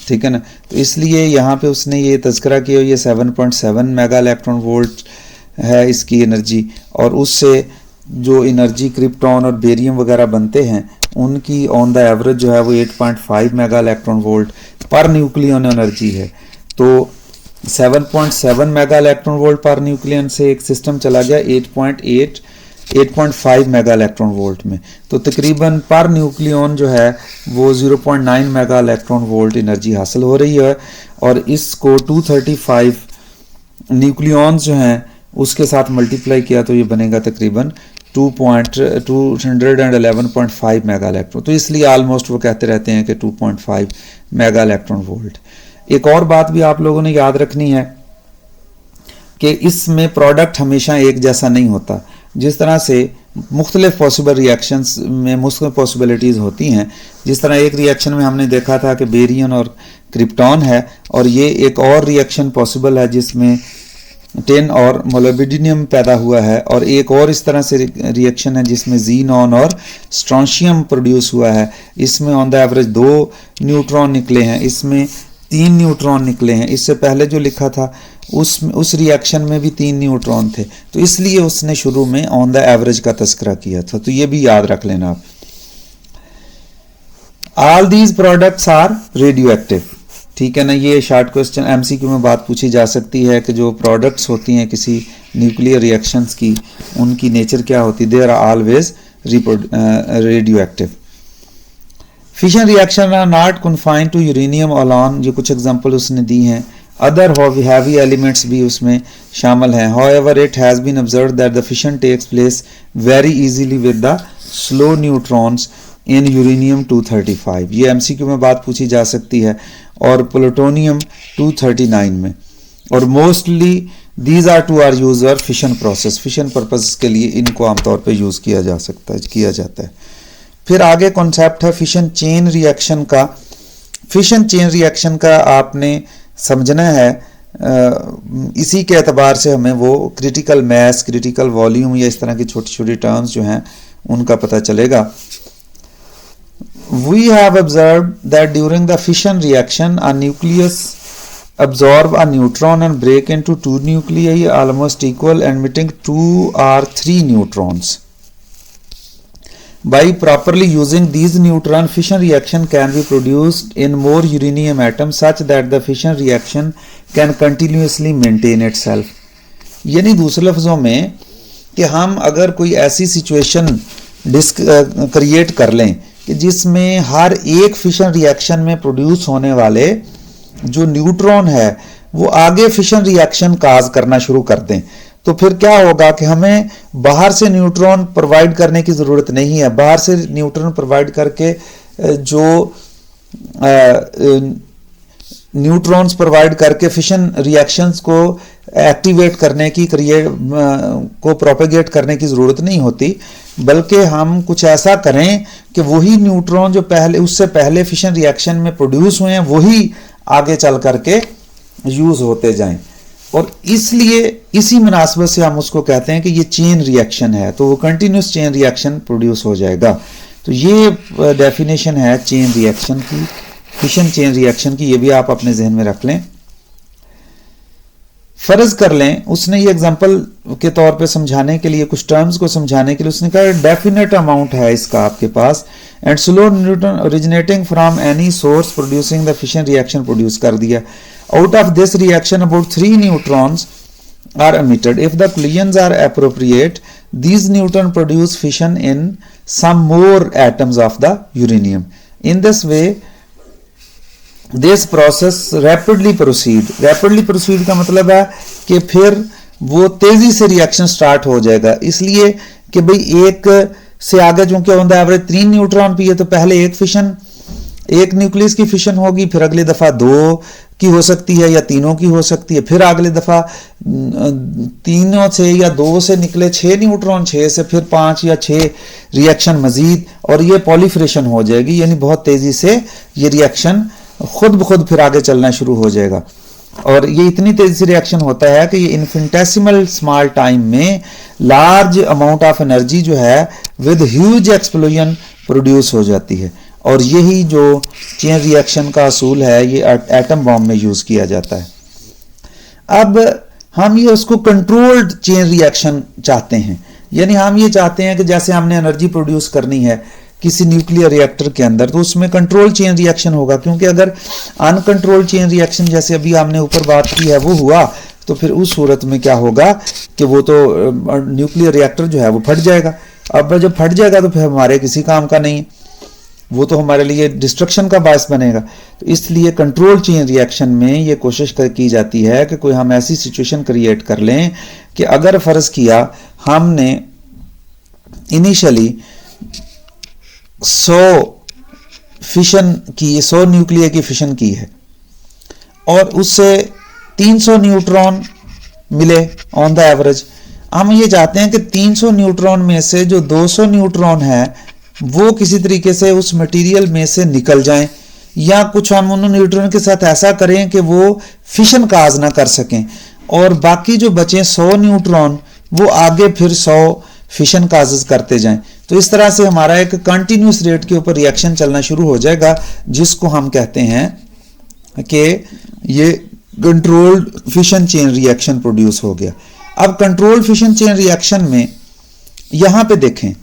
ठीक है ना। तो इसलिए यहाँ पे उसने ये तज़किरा किया, ये 7.7 मेगा इलेक्ट्रॉन वोल्ट है इसकी एनर्जी, और उससे जो एनर्जी क्रिप्टॉन और बेरियम वगैरह बनते हैं उनकी ऑन द एवरेज जो है वो 8.5 mega electron volt per nucleon energy है। तो 7.7 mega electron volt per nucleon से एक सिस्टम चला गया 8.5 मेगा इलेक्ट्रॉन वोल्ट में, तो तकरीबन पर न्यूक्लियन जो है वो 0.9 मेगा इलेक्ट्रॉन वोल्ट एनर्जी हासिल हो रही है। और इसको 235 न्यूक्लियॉन्स जो हैं उसके साथ मल्टीप्लाई किया तो ये बनेगा तकरीबन 211.5 मेगा इलेक्ट्रॉन। तो इसलिए ऑलमोस्ट वो कहते रहते हैं कि 2.5 मेगा इलेक्ट्रॉन वोल्ट। एक और बात भी आप लोगों ने याद रखनी है कि इसमें प्रोडक्ट हमेशा एक जैसा नहीं होता। जिस तरह से मुख्तलिफ पॉसिबल रिएक्शंस में मुख्तलिफ पॉसिबिलिटीज़ होती हैं, जिस तरह एक रिएक्शन में हमने देखा था कि बेरियम और क्रिप्टॉन है, और ये एक और रिएक्शन पॉसिबल है जिसमें टिन और मोलिब्डेनम पैदा हुआ है, और एक और इस तरह से रिएक्शन है जिसमें ज़ीनॉन और स्ट्रोंशियम प्रोड्यूस हुआ है। इसमें ऑन द एवरेज 2 न्यूट्रॉन निकले हैं, इसमें 3 न्यूट्रॉन निकले हैं। इससे पहले जो लिखा था उस रिएक्शन में भी 3 न्यूट्रॉन थे, तो इसलिए उसने शुरू में ऑन द एवरेज का तस्करा किया था। तो ये भी याद रख लेना आप। All these products are radioactive, ठीक है ना। ये शॉर्ट क्वेश्चन एमसीक्यू में बात पूछी जा सकती है कि जो प्रोडक्ट्स होती हैं किसी न्यूक्लियर रिएक्शंस की, उनकी नेचर क्या होती है। They are always radioactive. Fission reaction are not confined to uranium alone, ये कुछ एग्जांपल उसने दी हैं। अदर हैवी एलिमेंट्स भी उसमें शामिल हैं। However it has been observed that the fission takes place very easily with the slow neutrons in uranium 235। ये एमसीक्यू में बात पूछी जा सकती है। और प्लूटोनियम 239 में। और mostly these are to are use और फिशन प्रोसेस, फिशन पर्पस के लिए इनको आमतौर पे यूज किया जाता है। फिर आगे कॉन्सेप्ट है फिशन चेन रिएक्शन का। फिशन चेन रिएक्शन का आपने समझना है, इसी के एतबार से हमें वो क्रिटिकल मैस, क्रिटिकल वॉल्यूम या इस तरह की छोटी छोटी टर्म्स जो हैं उनका पता चलेगा। We have observed that during the fission reaction, a nucleus absorb a neutron and break into two nuclei almost equal, emitting 2 or 3 neutrons. By properly using these neutrons, fission reaction can be produced in more uranium atoms such that the fission reaction can continuously maintain itself. यानी दूसरे लफ्जों में कि हम अगर कोई ऐसी सिचुएशन क्रिएट कर लें कि जिसमें हर एक फिशन रिएक्शन में प्रोड्यूस होने वाले जो न्यूट्रॉन है वो आगे फिशन रिएक्शन काज करना शुरू कर दें, तो फिर क्या होगा कि हमें बाहर से न्यूट्रॉन प्रोवाइड करने की ज़रूरत नहीं है। बाहर से न्यूट्रॉन प्रोवाइड करके जो न्यूट्रॉन्स प्रोवाइड करके फिशन रिएक्शंस को एक्टिवेट करने की को प्रोपेगेट करने की ज़रूरत नहीं होती, बल्कि हम कुछ ऐसा करें कि वही न्यूट्रॉन जो उससे पहले फिशन रिएक्शन में प्रोड्यूस हुए हैं वही आगे चल करके यूज़ होते जाएं। और इसलिए इसी मुनासबत से हम उसको कहते हैं कि ये चेन रिएक्शन है, तो वो कंटिन्यूस चेन रिएक्शन प्रोड्यूस हो जाएगा। तो ये डेफिनेशन है चेन रिएक्शन की, फिशन चेन रिएक्शन की, ये भी आप अपने जहन में रख लें। फर्ज कर लें उसने ये एग्जांपल के तौर पे समझाने के लिए, कुछ टर्म्स को समझाने के लिए उसने कहा डेफिनेट अमाउंट है इसका आपके पास, and slow neutron originating from any source producing the fission reaction produce कर दिया। Out of this reaction about 3 neutrons are emitted. If the collisions are appropriate, these neutrons produce fission in some more atoms of the uranium. In this way, this process rapidly proceed. Rapidly proceed का मतलब है कि फिर वो तेजी से रिएक्शन स्टार्ट हो जाएगा, इसलिए कि भाई एक से आगे चूंकि ऑन द एवरेज 3 न्यूट्रॉन भी है, तो पहले एक न्यूक्लियस की फिशन होगी, फिर अगली दफा 2 की हो सकती है या 3 की हो सकती है, फिर अगली दफा 3 से या 2 से निकले 6 न्यूट्रॉन, 6 से फिर 5 या 6 रिएक्शन मजीद, और ये पॉलीफ्रेशन हो जाएगी, यानी बहुत तेजी से ये रिएक्शन खुद ब खुद फिर आगे चलना शुरू हो जाएगा। और ये इतनी तेजी से रिएक्शन होता है कि ये इन्फिनिटेसिमल स्मॉल टाइम में लार्ज अमाउंट ऑफ एनर्जी जो है विद ह्यूज एक्सप्लोजन प्रोड्यूस हो जाती है। और यही जो चेन रिएक्शन का असूल है ये एटम बॉम्ब में यूज किया जाता है। अब हम ये उसको कंट्रोल्ड चेन रिएक्शन चाहते हैं, यानी हम ये चाहते हैं कि जैसे हमने एनर्जी प्रोड्यूस करनी है किसी न्यूक्लियर रिएक्टर के अंदर, तो उसमें कंट्रोल चेन रिएक्शन होगा, क्योंकि अगर अनकंट्रोल्ड चेन रिएक्शन जैसे अभी हमने ऊपर बात की है वो हुआ, तो फिर उस सूरत में क्या होगा कि वो तो न्यूक्लियर रिएक्टर जो है वो फट जाएगा। अब जब फट जाएगा तो फिर हमारे किसी काम का नहीं, वो तो हमारे लिए डिस्ट्रक्शन का बायस बनेगा। तो इसलिए कंट्रोल चेन रिएक्शन में ये कोशिश की जाती है कि कोई हम ऐसी सिचुएशन क्रिएट कर लें कि अगर फर्ज किया हमने इनिशियली 100 फिशन की, 100 न्यूक्लियर की फिशन की है और उससे 300 न्यूट्रॉन मिले ऑन द एवरेज, हम ये चाहते हैं कि 300 न्यूट्रॉन में से जो 200 न्यूट्रॉन है वो किसी तरीके से उस मटेरियल में से निकल जाएं, या कुछ हम उन न्यूट्रॉन के साथ ऐसा करें कि वो फिशन काज ना कर सकें, और बाकी जो बचे 100 न्यूट्रॉन वो आगे फिर 100 फिशन काजेस करते जाएं। तो इस तरह से हमारा एक कंटिन्यूस रेट के ऊपर रिएक्शन चलना शुरू हो जाएगा, जिसको हम कहते हैं कि ये controlled fission chain reaction produce हो गया। अब कंट्रोल्ड फिशन चेन रिएक्शन में यहां पे देखें,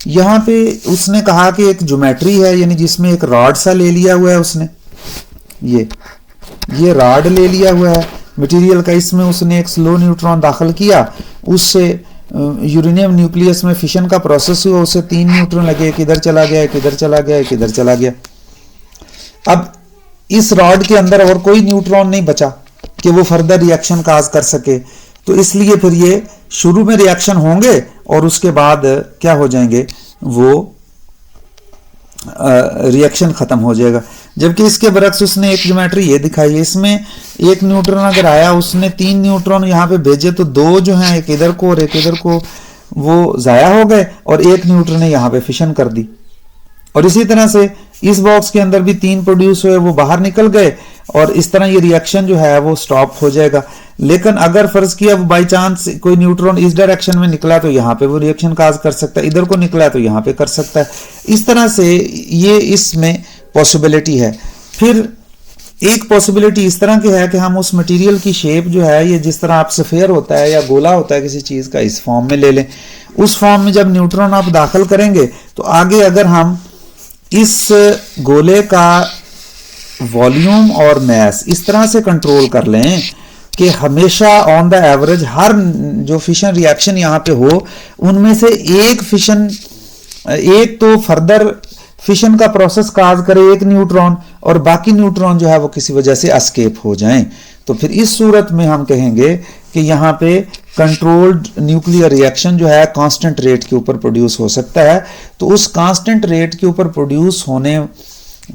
यहां पे उसने कहा कि एक ज्योमेट्री है, यानी जिसमें एक रॉड सा ले लिया हुआ है उसने, ये रॉड ले लिया हुआ है मटेरियल का, इसमें उसने एक स्लो न्यूट्रॉन दाखिल किया, उससे यूरेनियम न्यूक्लियस में फिशन का प्रोसेस हुआ, उससे 3 न्यूट्रॉन लगे, किधर चला गया, किधर चला गया, किधर चला गया। अब इस रॉड के अंदर और कोई न्यूट्रॉन नहीं बचा कि वो फर्दर रिएक्शन काज कर सके, तो इसलिए फिर ये शुरू में रिएक्शन होंगे और उसके बाद क्या हो जाएंगे, वो रिएक्शन खत्म हो जाएगा। जबकि इसके बरक्स उसने एक ज्योमेट्री ये दिखाई है, इसमें एक न्यूट्रॉन अगर आया, उसने 3 न्यूट्रॉन यहाँ पे भेजे, तो 2 जो हैं एक इधर को और एक इधर को, वो जाया हो गए और एक न्यूट्रॉन ने यहाँ पे फिशन कर दी। और इसी तरह से इस बॉक्स के अंदर भी 3 प्रोड्यूस हुए, वो बाहर निकल गए और इस तरह ये रिएक्शन जो है वो स्टॉप हो जाएगा। लेकिन अगर फर्ज किया बाई चांस कोई न्यूट्रॉन इस डायरेक्शन में निकला तो यहाँ पे वो रिएक्शन काज कर सकता है, इधर को निकला तो यहाँ पे कर सकता है। इस तरह से ये इसमें पॉसिबिलिटी है। फिर एक पॉसिबिलिटी इस तरह की है कि हम उस मटेरियल की शेप जो है, ये जिस तरह आप स्फीयर होता है या गोला होता है किसी चीज का, इस फॉर्म में ले लें। उस फॉर्म में जब न्यूट्रॉन आप दाखिल करेंगे तो आगे अगर हम इस गोले का वॉल्यूम और मैस इस तरह से कंट्रोल कर लें कि हमेशा ऑन द एवरेज हर जो फिशन रिएक्शन यहाँ पे हो, उनमें से एक तो फर्दर फिशन का प्रोसेस काज करे एक न्यूट्रॉन, और बाकी न्यूट्रॉन जो है वो किसी वजह से एस्केप हो जाएं, तो फिर इस सूरत में हम कहेंगे कि यहाँ पे कंट्रोल्ड न्यूक्लियर रिएक्शन जो है कांस्टेंट रेट के ऊपर प्रोड्यूस हो सकता है। तो उस कांस्टेंट रेट के ऊपर प्रोड्यूस होने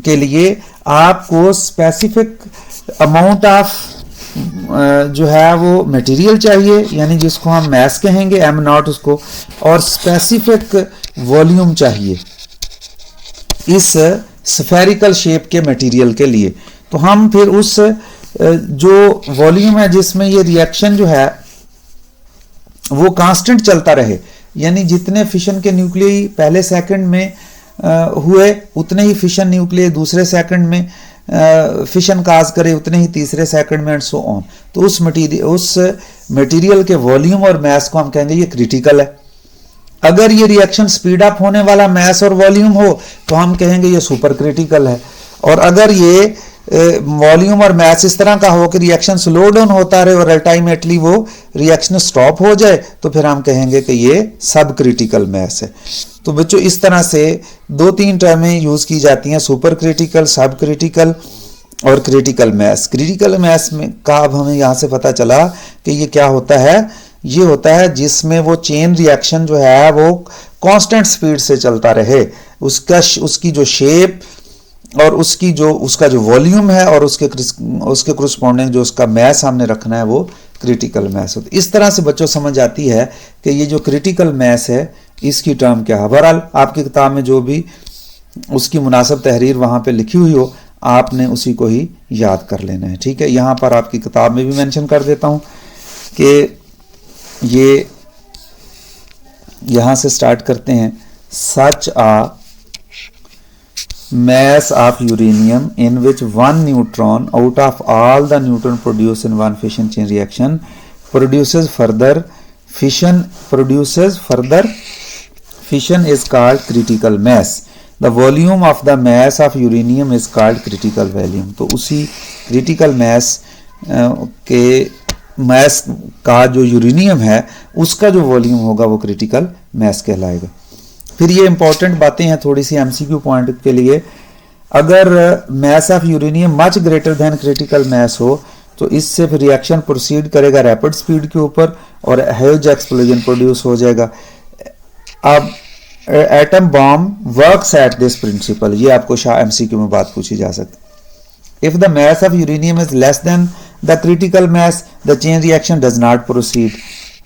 के लिए आपको स्पेसिफिक अमाउंट ऑफ जो है वो मटेरियल चाहिए, यानी जिसको हम मैस कहेंगे m0 उसको, और स्पेसिफिक वॉल्यूम चाहिए इस स्फेरिकल शेप के मटेरियल के लिए। तो हम फिर उस जो वॉल्यूम है जिसमें ये रिएक्शन जो है वो कांस्टेंट चलता रहे, यानी जितने फिशन के न्यूक्लियई पहले सेकंड में हुए उतने ही फिशन न्यूक्लियई दूसरे सेकंड में फिशन काज करे, उतने ही तीसरे सेकंड में, एंड सो ऑन। तो उस मटेरियल के वॉल्यूम और मैस को हम कहेंगे ये क्रिटिकल है। अगर ये रिएक्शन स्पीड अप होने वाला मैस और वॉल्यूम हो तो हम कहेंगे ये सुपर क्रिटिकल है। और अगर ये वॉल्यूम और मैस इस तरह का हो कि रिएक्शन स्लो डाउन होता रहे और अल्टीमेटली वो रिएक्शन स्टॉप हो जाए, तो फिर हम कहेंगे कि ये सब क्रिटिकल मैस है। तो बच्चों इस तरह से 2-3 टर्में यूज की जाती हैं, सुपर क्रिटिकल, सब क्रिटिकल और क्रिटिकल मैस। क्रिटिकल मैस में का अब हमें यहाँ से पता चला कि ये क्या होता है, ये होता है जिसमें वो चेन रिएक्शन जो है वो कांस्टेंट स्पीड से चलता रहे, उसकी जो शेप और उसका जो वॉल्यूम है और उसके करस्पॉन्डिंग जो उसका मैस हमने रखना है वो क्रिटिकल मैस होता है। इस तरह से बच्चों समझ आती है कि ये जो क्रिटिकल मैस है इसकी टर्म क्या है। बहरहाल आपकी किताब में जो भी उसकी मुनासिब तहरीर वहां पे लिखी हुई हो, आपने उसी को ही याद कर लेना है, ठीक है। यहां पर आपकी किताब में भी मेंशन कर देता हूं कि ये यहां से स्टार्ट करते हैं। सच आ mass of uranium in which one neutron out of all the neutron produced in one fission chain reaction produces further fission is called critical mass. The volume of the mass of uranium is called critical volume. तो उसी critical mass के mass का जो यूरेनियम है उसका जो वॉल्यूम होगा वो critical mass कहलाएगा। फिर ये इंपॉर्टेंट बातें हैं थोड़ी सी एमसीक्यू पॉइंट के लिए। अगर mess of uranium much greater than critical mess हो तो इससे फिर रिएक्शन प्रोसीड करेगा रैपिड स्पीड के ऊपर और ह्यूज एक्सप्लोजन प्रोड्यूस हो जाएगा। अब atom bomb works at this principle, ये आपको एमसीक्यू में बात पूछी जा सकती। If the mass of uranium is less than the critical mass the chain reaction does not proceed.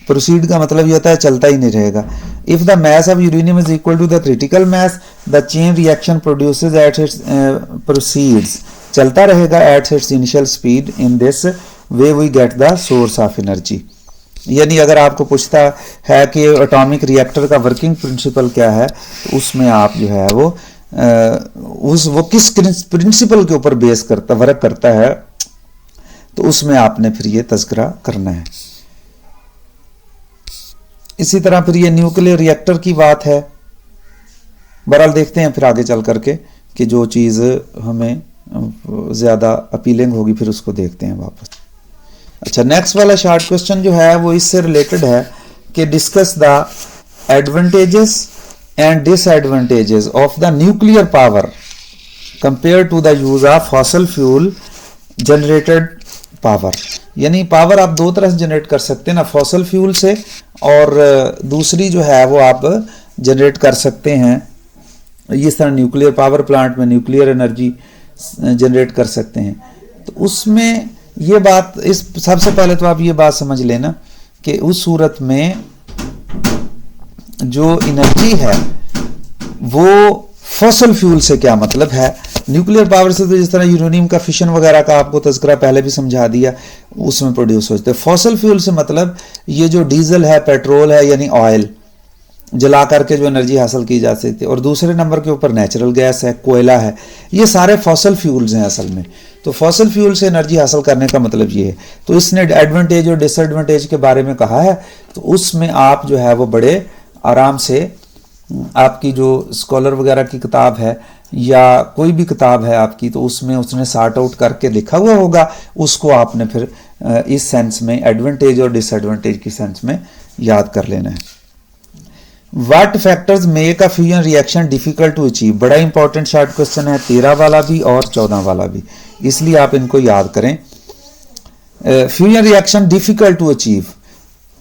Proceed का मतलब ये होता है चलता ही नहीं रहेगा। If the mass of uranium is equal to the critical mass the chain reaction produces at its proceeds, चलता रहेगा at its initial speed. In this way we get the source of energy. यानी अगर आपको पूछता है कि एटॉमिक रिएक्टर का वर्किंग प्रिंसिपल क्या है, तो उसमें आप जो है वो किस प्रिंसिपल के ऊपर बेस करता वर्क करता है, तो उसमें आपने फिर ये तज़किरा करना है। इसी तरह फिर ये न्यूक्लियर रिएक्टर की बात है। बहरहाल देखते हैं फिर आगे चल करके कि जो चीज़ हमें ज़्यादा अपीलिंग होगी फिर उसको देखते हैं वापस। अच्छा, नेक्स्ट वाला शॉर्ट क्वेश्चन जो है वो इससे रिलेटेड है कि discuss the advantages and disadvantages of the nuclear power compare to the use of fossil fuel generated power. यानी पावर आप दो तरह से जनरेट कर सकते हैं ना, फॉसल फ्यूल से, और दूसरी जो है वो आप जनरेट कर सकते हैं इस तरह न्यूक्लियर पावर प्लांट में न्यूक्लियर एनर्जी जनरेट कर सकते हैं। तो उसमें ये बात, इस सबसे पहले तो आप ये बात समझ लेना कि उस सूरत में जो एनर्जी है वो फॉसल फ्यूल से क्या मतलब है। न्यूक्लियर पावर से तो जिस तरह यूरेनियम का फिशन वगैरह का आपको तज़किरा पहले भी समझा दिया, उसमें प्रोड्यूस होते हैं। फॉसल फ्यूल से मतलब ये जो डीजल है, पेट्रोल है, यानी ऑयल जला करके जो एनर्जी हासिल की जा सकती है, और दूसरे नंबर के ऊपर नेचुरल गैस है, कोयला है, ये सारे फॉसल फ्यूल्स हैं असल में। तो फॉसल फ्यूल से एनर्जी हासिल करने का मतलब ये है। तो इसने एडवांटेज और डिसएडवांटेज के बारे में कहा है, तो उसमें आप जो है वो बड़े आराम से, आपकी जो स्कॉलर वगैरह की किताब है या कोई भी किताब है आपकी, तो उसमें उसने सॉर्ट आउट करके लिखा हुआ होगा, उसको आपने फिर इस सेंस में एडवांटेज और डिसएडवांटेज की सेंस में याद कर लेना है। What factors make a fusion reaction difficult to achieve? बड़ा इंपॉर्टेंट शॉर्ट क्वेश्चन है, 13 वाला भी और 14 वाला भी, इसलिए आप इनको याद करें। Fusion reaction difficult to achieve,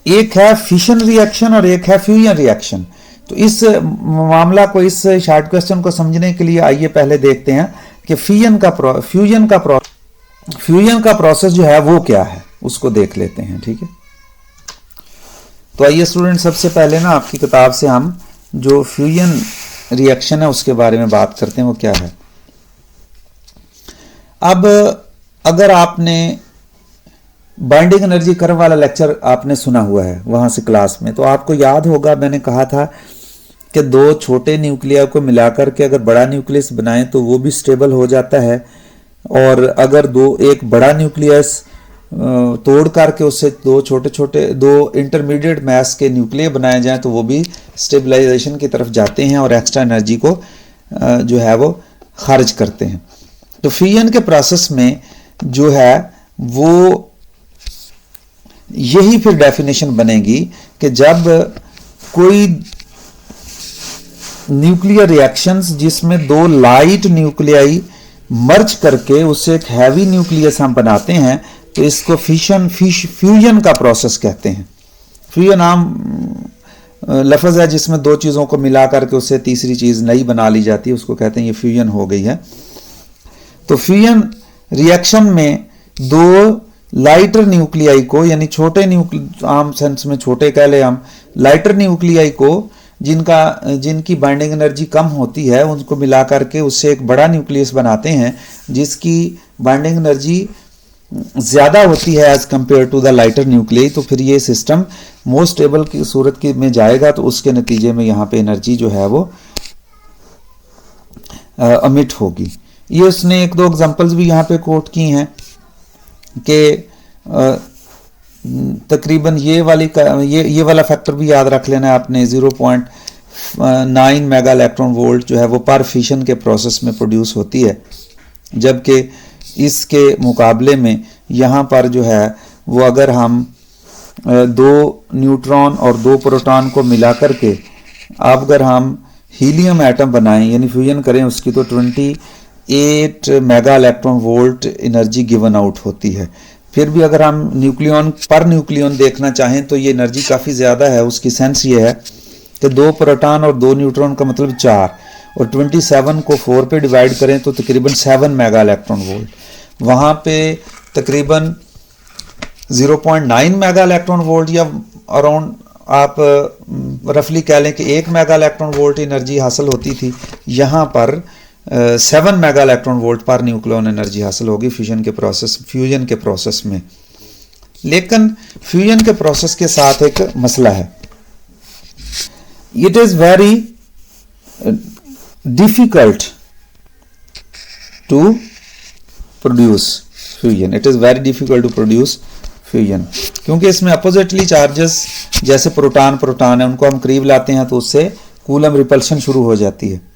एक है फिशन रिएक्शन और एक है फ्यूजन रिएक्शन। तो इस मामला को, इस शॉर्ट क्वेश्चन को समझने के लिए आइए पहले देखते हैं कि फ्यूजन का प्रोसेस जो है वो क्या है, उसको देख लेते हैं। ठीक है, तो आइए स्टूडेंट, सबसे पहले ना आपकी किताब से हम जो फ्यूजन रिएक्शन है उसके बारे में बात करते हैं, वो क्या है। अब अगर आपने बाइंडिंग एनर्जी कर्व वाला लेक्चर आपने सुना हुआ है वहां से क्लास में, तो आपको याद होगा मैंने कहा था कि दो छोटे न्यूक्लिया को मिलाकर के अगर बड़ा न्यूक्लियस बनाएं तो वो भी स्टेबल हो जाता है, और अगर एक बड़ा न्यूक्लियस तोड़ करके उससे दो इंटरमीडिएट मास के न्यूक्लियर बनाए जाएं तो वो भी स्टेबलाइजेशन की तरफ जाते हैं और एक्स्ट्रा एनर्जी को जो है वो खारिज करते हैं। तो फ्यूजन के प्रोसेस में जो है वो यही फिर डेफिनेशन बनेगी कि जब कोई न्यूक्लियर रिएक्शंस जिसमें दो लाइट न्यूक्लियाई मर्ज करके उससे एक हैवी न्यूक्लियस हम बनाते हैं, तो इसको फ्यूजन का प्रोसेस कहते हैं। फ्यूजन आम लफ्ज है जिसमें दो चीज़ों को मिला करके उससे तीसरी चीज़ नई बना ली जाती है, उसको कहते हैं ये फ्यूजन हो गई है। तो फ्यूजन रिएक्शन में दो लाइटर न्यूक्लियाई को, यानी आम सेंस में छोटे कह ले हम, लाइटर न्यूक्लियाई को जिनकी बाइंडिंग एनर्जी कम होती है, उनको मिला करके उससे एक बड़ा न्यूक्लियस बनाते हैं जिसकी बाइंडिंग एनर्जी ज़्यादा होती है as compare to the lighter nuclei. तो फिर ये सिस्टम मोस्ट स्टेबल की सूरत की में जाएगा, तो उसके नतीजे में यहाँ पे एनर्जी जो है वो अमिट होगी। ये उसने एक दो एग्जांपल्स भी यहाँ पे कोट की हैं कि तकरीबन ये वाला फैक्टर भी याद रख लेना है आपने, 0.9 मेगा इलेक्ट्रॉन वोल्ट जो है वो पर फिशन के प्रोसेस में प्रोड्यूस होती है, जबकि इसके मुकाबले में यहाँ पर जो है वो अगर हम दो न्यूट्रॉन और दो प्रोटॉन को मिला करके अगर हम हीलियम एटम बनाएं यानी फ्यूजन करें उसकी, तो 28 mega electron volt energy given out होती है। फिर भी अगर हम न्यूक्लियन पर न्यूक्लियन देखना चाहें तो ये एनर्जी काफ़ी ज़्यादा है। उसकी सेंस ये है कि दो प्रोटॉन और दो न्यूट्रॉन का मतलब 4, और 27 को 4 पे डिवाइड करें तो तकरीबन 7 मेगा इलेक्ट्रॉन वोल्ट। वहाँ पे तकरीबन 0.9 मेगा इलेक्ट्रॉन वोल्ट या अराउंड आप रफली कह लें कि 1 मेगा इलेक्ट्रॉन वोल्ट एनर्जी हासिल होती थी, यहाँ पर 7 mega electron volt per nucleon energy हासिल होगी फ्यूजन के प्रोसेस में। लेकिन फ्यूजन के प्रोसेस के साथ एक मसला है, it is very difficult to produce fusion. It is very difficult to produce fusion, क्योंकि इसमें अपोजिटली चार्जेस जैसे प्रोटॉन है उनको हम करीब लाते हैं तो उससे कूलम रिपल्शन शुरू हो जाती है।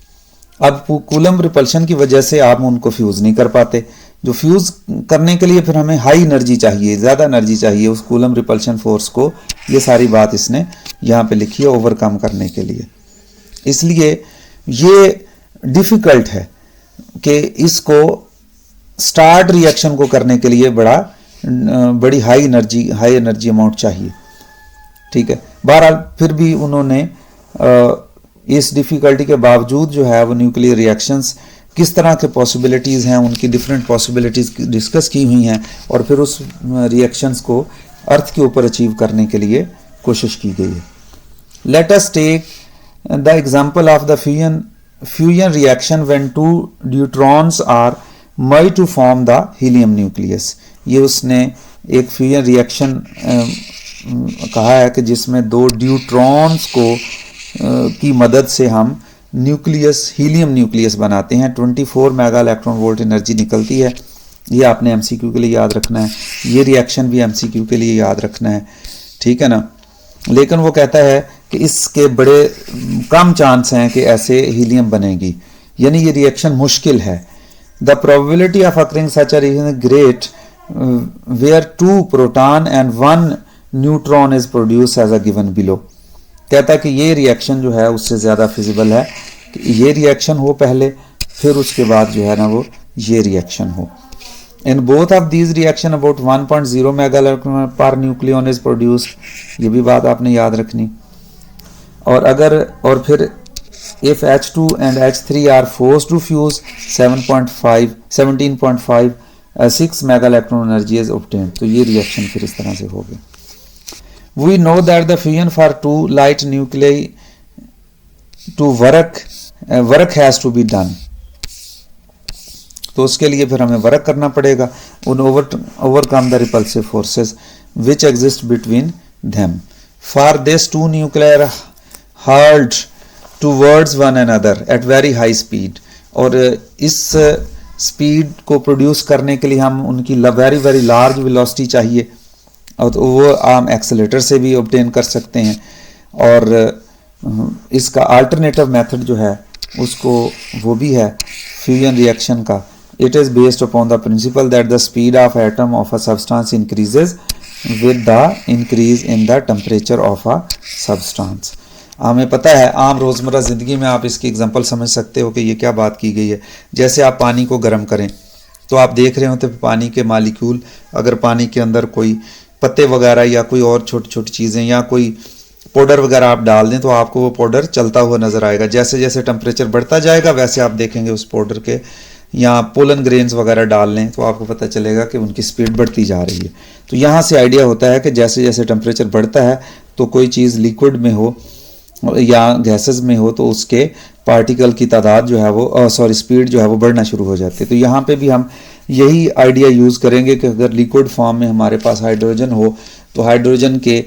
अब कूलम रिपल्शन की वजह से आप उनको फ्यूज़ नहीं कर पाते। जो फ्यूज़ करने के लिए फिर हमें हाई एनर्जी चाहिए, ज़्यादा एनर्जी चाहिए उस कूलम रिपल्शन फोर्स को। ये सारी बात इसने यहाँ पे लिखी है ओवरकम करने के लिए, इसलिए ये डिफ़िकल्ट है। कि इसको स्टार्ट रिएक्शन को करने के लिए बड़ी हाई एनर्जी अमाउंट चाहिए। ठीक है, बहरहाल फिर भी उन्होंने इस डिफ़िकल्टी के बावजूद जो है वो न्यूक्लियर रिएक्शंस किस तरह के पॉसिबिलिटीज़ हैं, उनकी डिफरेंट पॉसिबिलिटीज़ डिस्कस की हुई हैं और फिर उस रिएक्शंस को अर्थ के ऊपर अचीव करने के लिए कोशिश की गई है। Let us take the example of the fusion reaction when two neutrons are merge to form the helium nucleus. ये उसने एक फ्यूजन रिएक्शन कहा है कि जिसमें दो न्यूट्रॉन्स को की मदद से हम हीलियम न्यूक्लियस बनाते हैं। 24 मेगा इलेक्ट्रॉन वोल्ट एनर्जी निकलती है। ये आपने एमसीक्यू के लिए याद रखना है, ये रिएक्शन भी एमसीक्यू के लिए याद रखना है, ठीक है ना। लेकिन वो कहता है कि इसके बड़े कम चांस हैं कि ऐसे हीलियम बनेगी, यानी ये रिएक्शन मुश्किल है। The probability of occurring such a reaction great where 2 proton and 1 neutron is produce as a given below. कहता है कि ये रिएक्शन जो है उससे ज़्यादा फिजिबल है कि ये रिएक्शन हो पहले, फिर उसके बाद जो है ना वो ये रिएक्शन हो। In both of these reaction about 1.0 mega electron per nucleon is produced. ये भी बात आपने याद रखनी। और फिर if H2 and H3 are forced to fuse 17.56 mega electron energy is obtained. तो ये रिएक्शन फिर इस तरह से होगी। We know that the fusion for 2 light nuclei to work has to be done. तो उसके लिए फिर हमें वर्क करना पड़ेगा, overcome the repulsive forces which exist between them. For this 2 nuclei are hurled towards one another at very high speed. और इस स्पीड को प्रोड्यूस करने के लिए हम उनकी वेरी वेरी लार्ज वेलोसिटी चाहिए, और तो वो आम एक्सेलेटर से भी ऑब्टेन कर सकते हैं। और इसका अल्टरनेटिव मेथड जो है उसको वो भी है फ्यूजन रिएक्शन का। It is based upon the principal that the speed of atom of a substance increases with the increase in the temperature of a substance. हमें पता है आम रोज़मर्रा ज़िंदगी में आप इसकी एग्जांपल समझ सकते हो कि ये क्या बात की गई है। जैसे आप पानी को गर्म करें तो आप देख रहे होते पानी के मालिक्यूल, अगर पानी के अंदर कोई पत्ते वगैरह या कोई और छोटी छोटी चीज़ें या कोई पाउडर वगैरह आप डाल दें तो आपको वो पाउडर चलता हुआ नज़र आएगा। जैसे जैसे टेम्परेचर बढ़ता जाएगा वैसे आप देखेंगे उस पाउडर के, या पोलन ग्रेन्स वगैरह डाल लें तो आपको पता चलेगा कि उनकी स्पीड बढ़ती जा रही है। तो यहाँ से आइडिया होता है कि जैसे जैसे टेम्परेचर बढ़ता है तो कोई चीज़ लिक्विड में हो या गैसेस में हो तो उसके पार्टिकल की तादाद जो है वो स्पीड जो है वो बढ़ना शुरू हो जाती है। तो यहाँ पे भी हम यही आइडिया यूज़ करेंगे कि अगर लिक्विड फॉर्म में हमारे पास हाइड्रोजन हो तो हाइड्रोजन के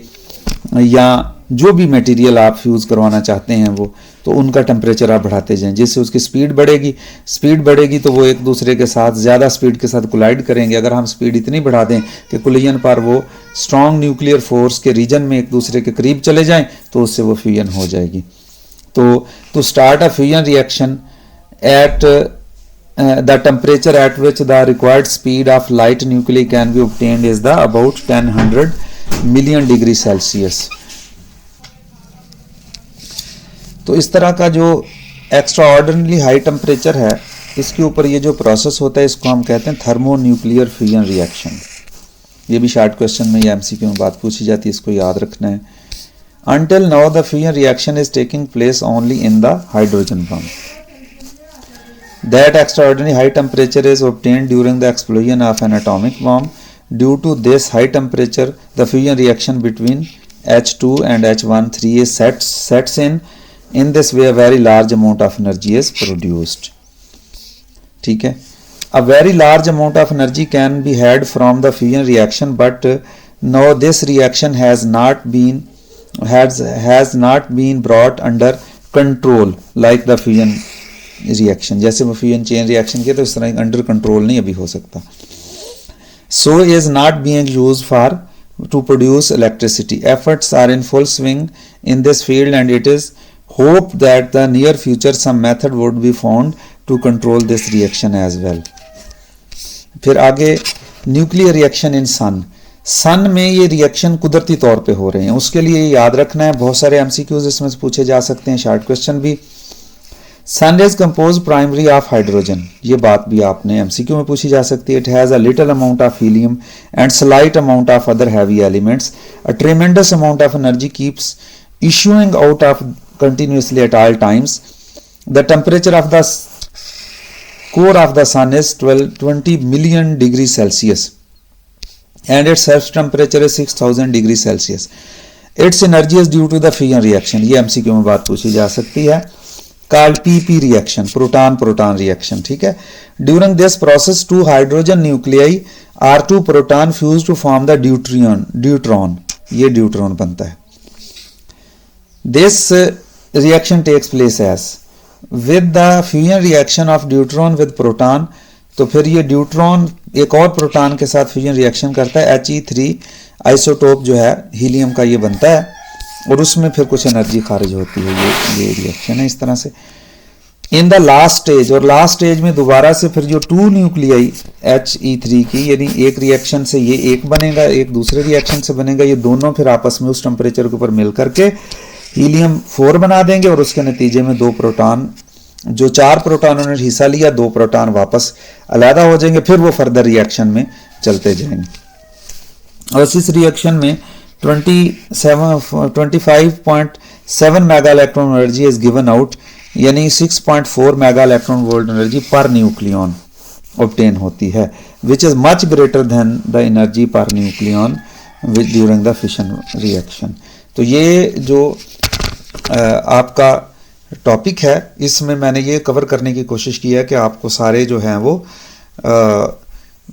या जो भी मटेरियल आप फ्यूज़ करवाना चाहते हैं वो, तो उनका टेम्परेचर आप बढ़ाते जाएं जिससे उसकी स्पीड बढ़ेगी तो वो एक दूसरे के साथ ज़्यादा स्पीड के साथ कोलाइड करेंगे। अगर हम स्पीड इतनी बढ़ा दें कि कोलिजन पर वो स्ट्रॉन्ग न्यूक्लियर फोर्स के रीजन में एक दूसरे के करीब चले जाएं तो उससे वो फ्यूजन हो जाएगी। तो start a fusion reaction at the temperature at which the required speed of light nuclei can be obtained is the about 1000 million degree Celsius। तो इस तरह का जो एक्स्ट्रा ऑर्डिनरी हाई टेम्परेचर है इसके ऊपर ये जो प्रोसेस होता है इसको हम कहते हैं थर्मोन्यूक्लियर फ्यूजन रिएक्शन। ये भी शॉर्ट क्वेश्चन में या एमसीक्यू में बात पूछी जाती है, इसको याद रखना है। Until now the fusion reaction is taking place only in the hydrogen bomb. That extraordinary high temperature is obtained during the explosion of an atomic bomb. Due to this high temperature, the fusion reaction between H2 and H13 sets in. In this way, a very large amount of energy is produced. ठीक है, a very large amount of energy can be had from the fusion reaction, but now this reaction has not been brought under control like the fusion reaction. जैसे वो फ्यूजन चेन रिएक्शन किया तो इस तरह अंडर कंट्रोल नहीं अभी हो सकता। So is not being used for to produce electricity. Efforts are in full swing in this field and it is hope that the near future some method would be found to control this reaction as well. फिर आगे न्यूक्लियर रिएक्शन इन सन में ये रिएक्शन कुदरती तौर पे हो रहे हैं, उसके लिए याद रखना है। बहुत सारे एमसीक्यूज इसमें पूछे जा सकते हैं, शॉर्ट क्वेश्चन भी। Sun is compose primary of hydrogen, ये बात भी आपने एमसीक्यू में पूछी जा सकती है। It has a little amount of helium and slight amount of other heavy elements, a ट्रेमेंडस amount of energy keeps issuing out of continuously at all times. The temperature of the core of the sun is 20 million degrees Celsius and its surface temperature is 6000 degrees Celsius. Its energy is due to the fission reaction, ये MCQ में बात पूछी जा सकती है, called PP reaction, proton-proton reaction, ठीक है। During this process, two hydrogen nuclei are two proton fuse to form the deuteron, ये deuteron बनता है। This reaction takes place as with the fusion reaction of deuteron with proton, तो फिर ये ड्यूट्रॉन एक और प्रोटॉन के साथ फ्यूजन रिएक्शन करता है, He3 आइसोटोप जो है हीलियम का ये बनता है और उसमें फिर कुछ एनर्जी खारिज होती है, ये रिएक्शन है इस तरह से। इन द लास्ट स्टेज, और लास्ट स्टेज में दोबारा से फिर जो टू न्यूक्लियाई He3 की, यानी एक रिएक्शन से ये एक बनेगा, एक दूसरे रिएक्शन से बनेगा, ये दोनों फिर आपस में उस टेम्परेचर के ऊपर मिल करके हीलियम 4 बना देंगे और उसके नतीजे में दो प्रोटॉन, जो 4 प्रोटॉनों ने हिस्सा लिया, 2 प्रोटॉन वापस अलग हो जाएंगे, फिर वो फर्दर रिएक्शन में चलते जाएंगे। और इस रिएक्शन में 25.7 mega electron energy is given out, यानी 6.4 mega electron volt energy per nucleon obtain होती है, which is much greater than the energy per nucleon during the fission reaction. तो ये जो आपका टॉपिक है, इसमें मैंने ये कवर करने की कोशिश की है कि आपको सारे जो हैं वो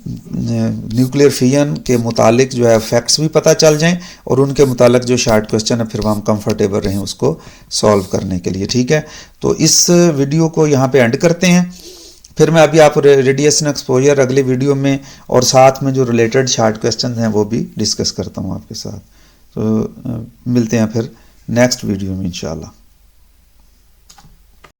न्यूक्लियर फिजन के मुतालिक जो है फैक्ट्स भी पता चल जाएं और उनके मुतालिक जो शार्ट क्वेश्चन है फिर हम कंफर्टेबल रहें उसको सॉल्व करने के लिए, ठीक है। तो इस वीडियो को यहाँ पे एंड करते हैं, फिर मैं अभी आप रेडिएशन एक्सपोजर अगले वीडियो में और साथ में जो रिलेटेड शार्ट क्वेश्चन हैं वो भी डिस्कस करता हूँ आपके साथ। तो मिलते हैं फिर नेक्स्ट वीडियो में इंशाल्लाह।